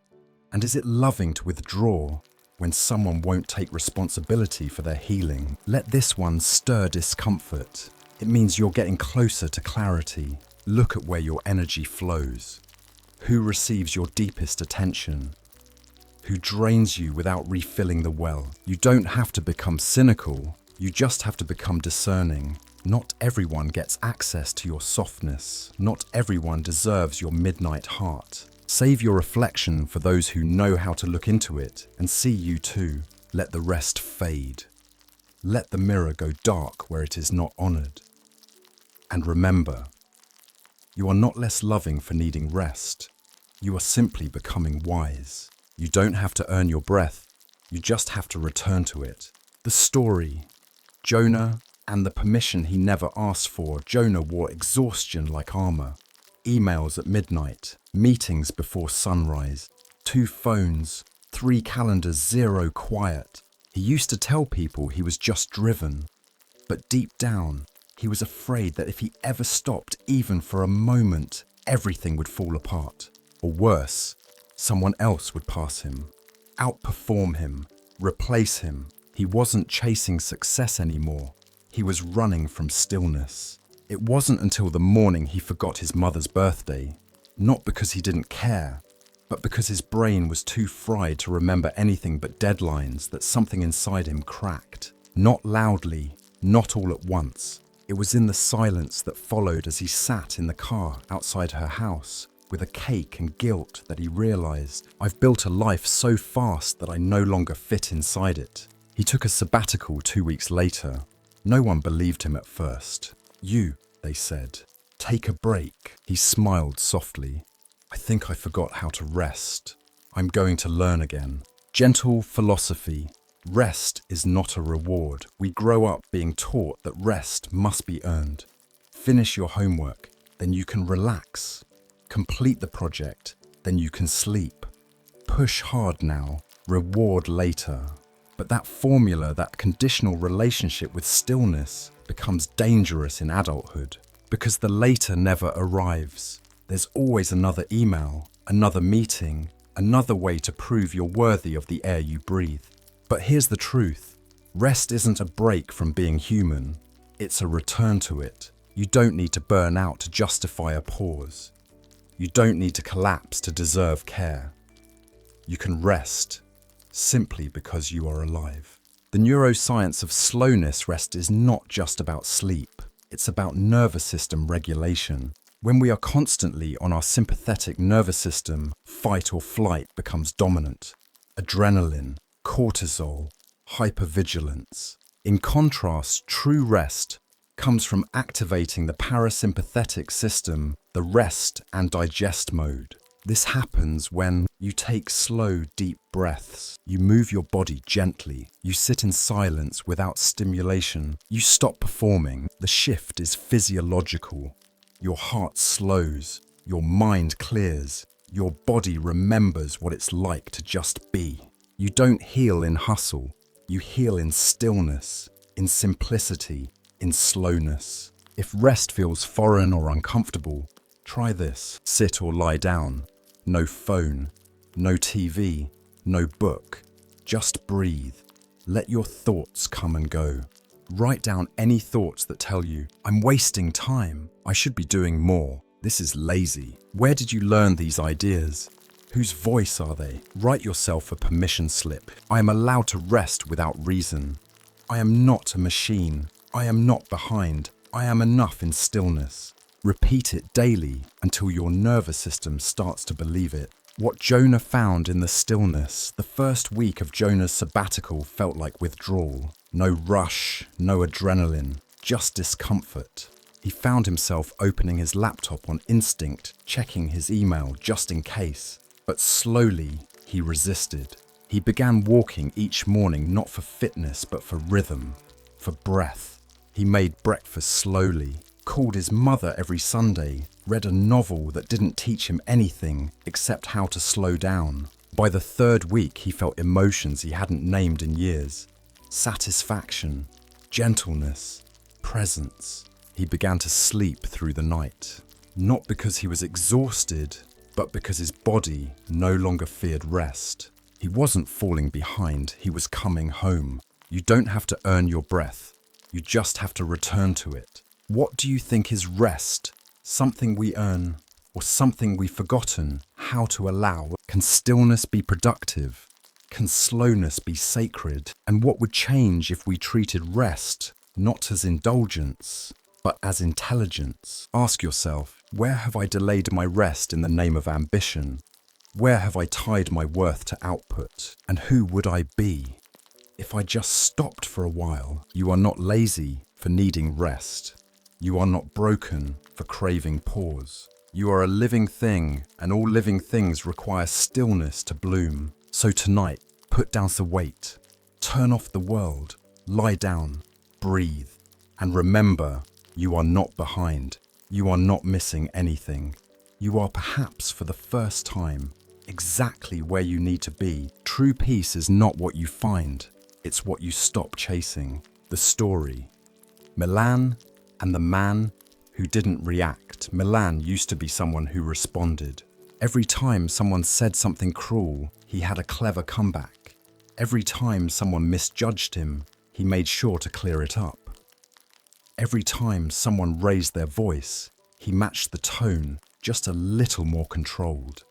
And is it loving to withdraw when someone won't take responsibility for their healing. Let this one stir discomfort. It means you're getting closer to clarity. Look at where your energy flows. Who receives your deepest attention? Who drains you without refilling the well? You don't have to become cynical. You just have to become discerning. Not everyone gets access to your softness. Not everyone deserves your midnight heart. Save your reflection for those who know how to look into it and see you too. Let the rest fade. Let the mirror go dark where it is not honored. And remember, you are not less loving for needing rest. You are simply becoming wise. You don't have to earn your breath. You just have to return to it. The story, Jonah and the permission he never asked for. Jonah wore exhaustion like armor. Emails at midnight, meetings before sunrise, 2 phones, 3 calendars, 0 quiet. He used to tell people he was just driven. But deep down, he was afraid that if he ever stopped even for a moment, everything would fall apart. Or worse, someone else would pass him, outperform him, replace him. He wasn't chasing success anymore. He was running from stillness. It wasn't until the morning he forgot his mother's birthday, not because he didn't care, but because his brain was too fried to remember anything but deadlines, that something inside him cracked. Not loudly, not all at once. It was in the silence that followed as he sat in the car outside her house, with a cake and guilt that he realized, I've built a life so fast that I no longer fit inside it. He took a sabbatical 2 weeks later. No one believed him at first. You, they said, take a break. He smiled softly. I think I forgot how to rest. I'm going to learn again. Gentle philosophy. Rest is not a reward. We grow up being taught that rest must be earned. Finish your homework, then you can relax. Complete the project, then you can sleep. Push hard now, reward later. But that formula, that conditional relationship with stillness, becomes dangerous in adulthood because the later never arrives. There's always another email, another meeting, another way to prove you're worthy of the air you breathe. But here's the truth. Rest isn't a break from being human. It's a return to it. You don't need to burn out to justify a pause. You don't need to collapse to deserve care. You can rest simply because you are alive. The neuroscience of slowness rest is not just about sleep. It's about nervous system regulation. When we are constantly on our sympathetic nervous system, fight or flight becomes dominant. Adrenaline, cortisol, hypervigilance. In contrast, true rest comes from activating the parasympathetic system, the rest and digest mode. This happens when you take slow, deep breaths. You move your body gently. You sit in silence without stimulation. You stop performing. The shift is physiological. Your heart slows. Your mind clears. Your body remembers what it's like to just be. You don't heal in hustle. You heal in stillness, in simplicity, in slowness. If rest feels foreign or uncomfortable, try this. Sit or lie down. No phone, no TV, no book. Just breathe. Let your thoughts come and go. Write down any thoughts that tell you, I'm wasting time. I should be doing more. This is lazy. Where did you learn these ideas? Whose voice are they? Write yourself a permission slip. I am allowed to rest without reason. I am not a machine. I am not behind. I am enough in stillness. Repeat it daily until your nervous system starts to believe it. What Jonah found in the stillness, the first week of Jonah's sabbatical felt like withdrawal. No rush, no adrenaline, just discomfort. He found himself opening his laptop on instinct, checking his email just in case. But slowly, he resisted. He began walking each morning not for fitness but for rhythm, for breath. He made breakfast slowly, called his mother every Sunday, read a novel that didn't teach him anything except how to slow down. By the 3rd week, he felt emotions he hadn't named in years. Satisfaction, gentleness, presence. He began to sleep through the night, not because he was exhausted, but because his body no longer feared rest. He wasn't falling behind, he was coming home. You don't have to earn your breath. You just have to return to it. What do you think is rest? Something we earn or something we've forgotten how to allow? Can stillness be productive? Can slowness be sacred? And what would change if we treated rest not as indulgence, but as intelligence? Ask yourself, where have I delayed my rest in the name of ambition? Where have I tied my worth to output? And who would I be if I just stopped for a while? You are not lazy for needing rest. You are not broken for craving pause. You are a living thing, and all living things require stillness to bloom. So tonight, put down the weight, turn off the world, lie down, breathe, and remember, you are not behind. You are not missing anything. You are perhaps for the first time exactly where you need to be. True peace is not what you find, it's what you stop chasing. The story. Milan and the man who didn't react. Milan used to be someone who responded. Every time someone said something cruel, he had a clever comeback. Every time someone misjudged him, he made sure to clear it up. Every time someone raised their voice, he matched the tone just a little more controlled.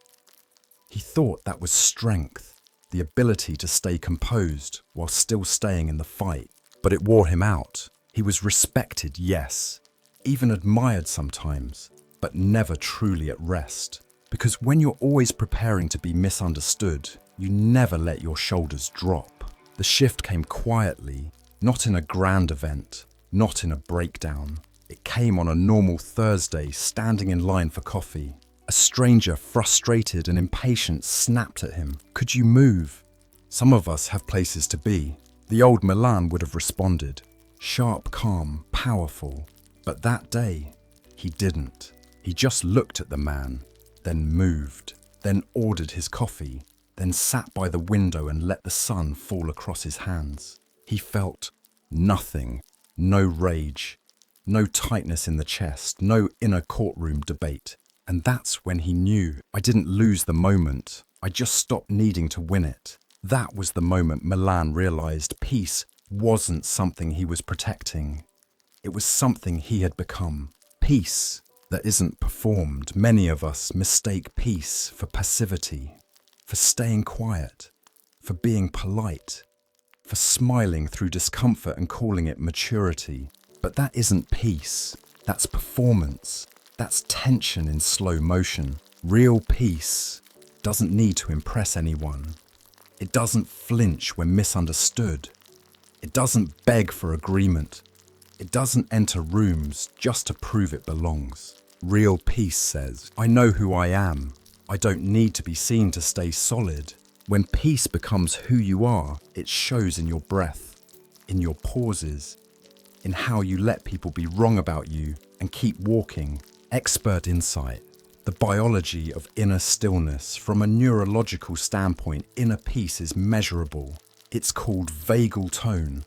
He thought that was strength, the ability to stay composed while still staying in the fight. But it wore him out. He was respected, yes, even admired sometimes, but never truly at rest. Because when you're always preparing to be misunderstood, you never let your shoulders drop. The shift came quietly, not in a grand event, not in a breakdown. It came on a normal Thursday, standing in line for coffee. A stranger, frustrated and impatient, snapped at him. "Could you move? Some of us have places to be." The old Milan would have responded, sharp, calm, powerful. But that day, he didn't. He just looked at the man, then moved, then ordered his coffee, then sat by the window and let the sun fall across his hands. He felt nothing, no rage, no tightness in the chest, no inner courtroom debate. And that's when he knew, I didn't lose the moment, I just stopped needing to win it. That was the moment Milan realized peace wasn't something he was protecting. It was something he had become. Peace that isn't performed. Many of us mistake peace for passivity, for staying quiet, for being polite, for smiling through discomfort and calling it maturity. But that isn't peace. That's performance. That's tension in slow motion. Real peace doesn't need to impress anyone. It doesn't flinch when misunderstood. It doesn't beg for agreement. It doesn't enter rooms just to prove it belongs. Real peace says, I know who I am. I don't need to be seen to stay solid. When peace becomes who you are, it shows in your breath, in your pauses, in how you let people be wrong about you and keep walking. Expert insight. The biology of inner stillness. From a neurological standpoint, inner peace is measurable. It's called vagal tone,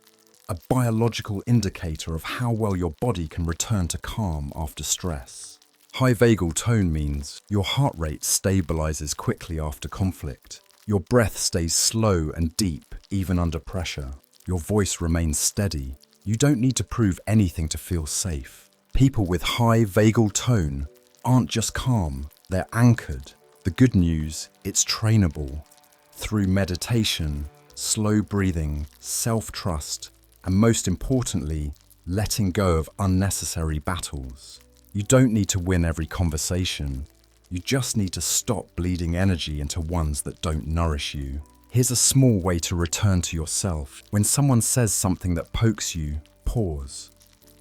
a biological indicator of how well your body can return to calm after stress. High vagal tone means your heart rate stabilizes quickly after conflict. Your breath stays slow and deep even under pressure. Your voice remains steady. You don't need to prove anything to feel safe. People with high vagal tone aren't just calm, they're anchored. The good news, it's trainable. Through meditation, slow breathing, self-trust, and most importantly, letting go of unnecessary battles. You don't need to win every conversation. You just need to stop bleeding energy into ones that don't nourish you. Here's a small way to return to yourself. When someone says something that pokes you, pause.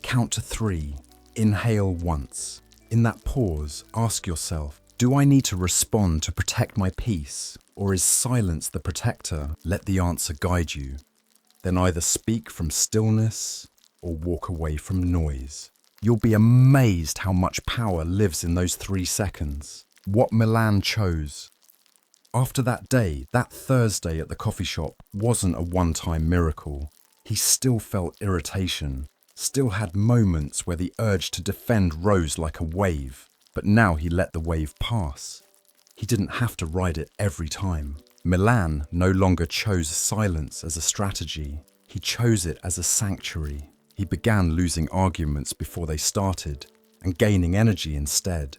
Count to 3. Inhale once. In that pause, ask yourself, do I need to respond to protect my peace? Or is silence the protector? Let the answer guide you. Then either speak from stillness or walk away from noise. You'll be amazed how much power lives in those 3 seconds. What Milan chose. After that day, that Thursday at the coffee shop wasn't a one-time miracle. He still felt irritation, still had moments where the urge to defend rose like a wave, but now he let the wave pass. He didn't have to ride it every time. Milan no longer chose silence as a strategy. He chose it as a sanctuary. He began losing arguments before they started and gaining energy instead.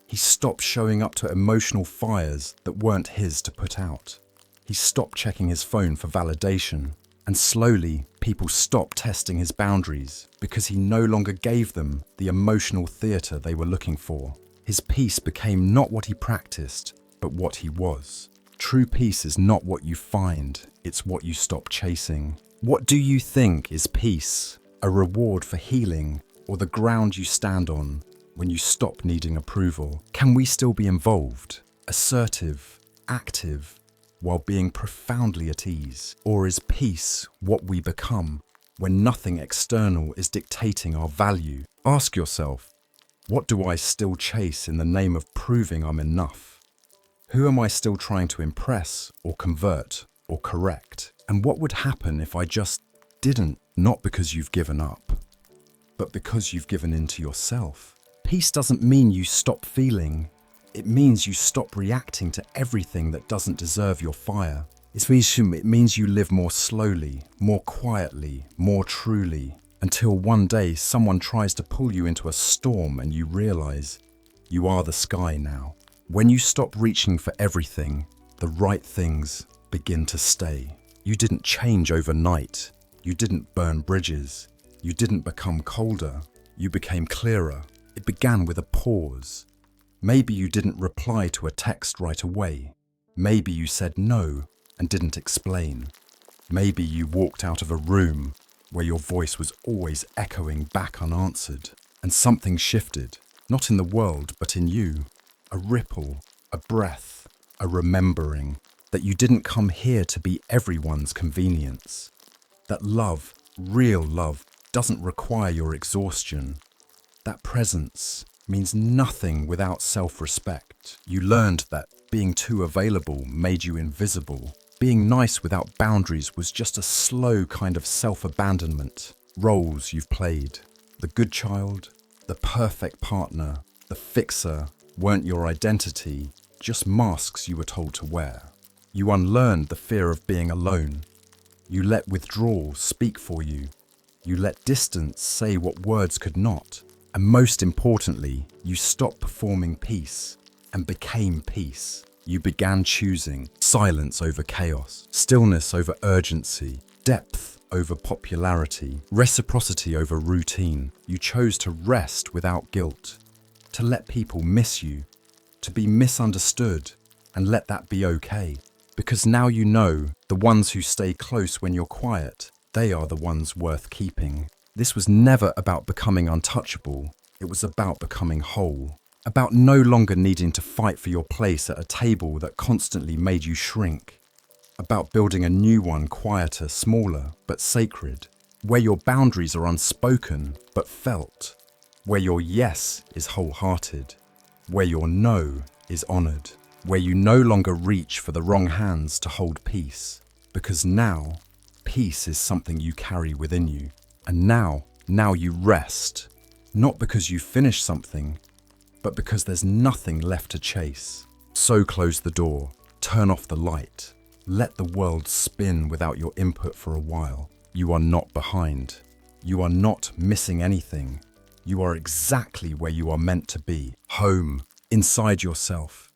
He stopped showing up to emotional fires that weren't his to put out. He stopped checking his phone for validation, and slowly people stopped testing his boundaries because he no longer gave them the emotional theatre they were looking for. His peace became not what he practiced, but what he was. True peace is not what you find, it's what you stop chasing. What do you think is peace? A reward for healing, or the ground you stand on when you stop needing approval? Can we still be involved, assertive, active, while being profoundly at ease? Or is peace what we become when nothing external is dictating our value? Ask yourself, what do I still chase in the name of proving I'm enough? Who am I still trying to impress or convert or correct? And what would happen if I just didn't? Not because you've given up, but because you've given in to yourself. Peace doesn't mean you stop feeling. It means you stop reacting to everything that doesn't deserve your fire. It means you live more slowly, more quietly, more truly, until one day someone tries to pull you into a storm and you realize you are the sky now. When you stop reaching for everything, the right things begin to stay. You didn't change overnight. You didn't burn bridges. You didn't become colder. You became clearer. It began with a pause. Maybe you didn't reply to a text right away. Maybe you said no and didn't explain. Maybe you walked out of a room where your voice was always echoing back unanswered, and something shifted, not in the world but in you. A ripple, a breath, a remembering that you didn't come here to be everyone's convenience. That love, real love, doesn't require your exhaustion. That presence means nothing without self-respect. You learned that being too available made you invisible. Being nice without boundaries was just a slow kind of self-abandonment. Roles you've played, the good child, the perfect partner, the fixer, weren't your identity, just masks you were told to wear. You unlearned the fear of being alone. You let withdrawal speak for you. You let distance say what words could not. And most importantly, you stopped performing peace and became peace. You began choosing silence over chaos, stillness over urgency, depth over popularity, reciprocity over routine. You chose to rest without guilt, to let people miss you, to be misunderstood, and let that be okay. Because now you know the ones who stay close when you're quiet, they are the ones worth keeping. This was never about becoming untouchable. It was about becoming whole. About no longer needing to fight for your place at a table that constantly made you shrink. About building a new one, quieter, smaller, but sacred. Where your boundaries are unspoken, but felt. Where your yes is wholehearted. Where your no is honored. Where you no longer reach for the wrong hands to hold peace. Because now, peace is something you carry within you. And now you rest. Not because you finished something, but because there's nothing left to chase. So close the door, turn off the light, let the world spin without your input for a while. You are not behind. You are not missing anything. You are exactly where you are meant to be, home, inside yourself.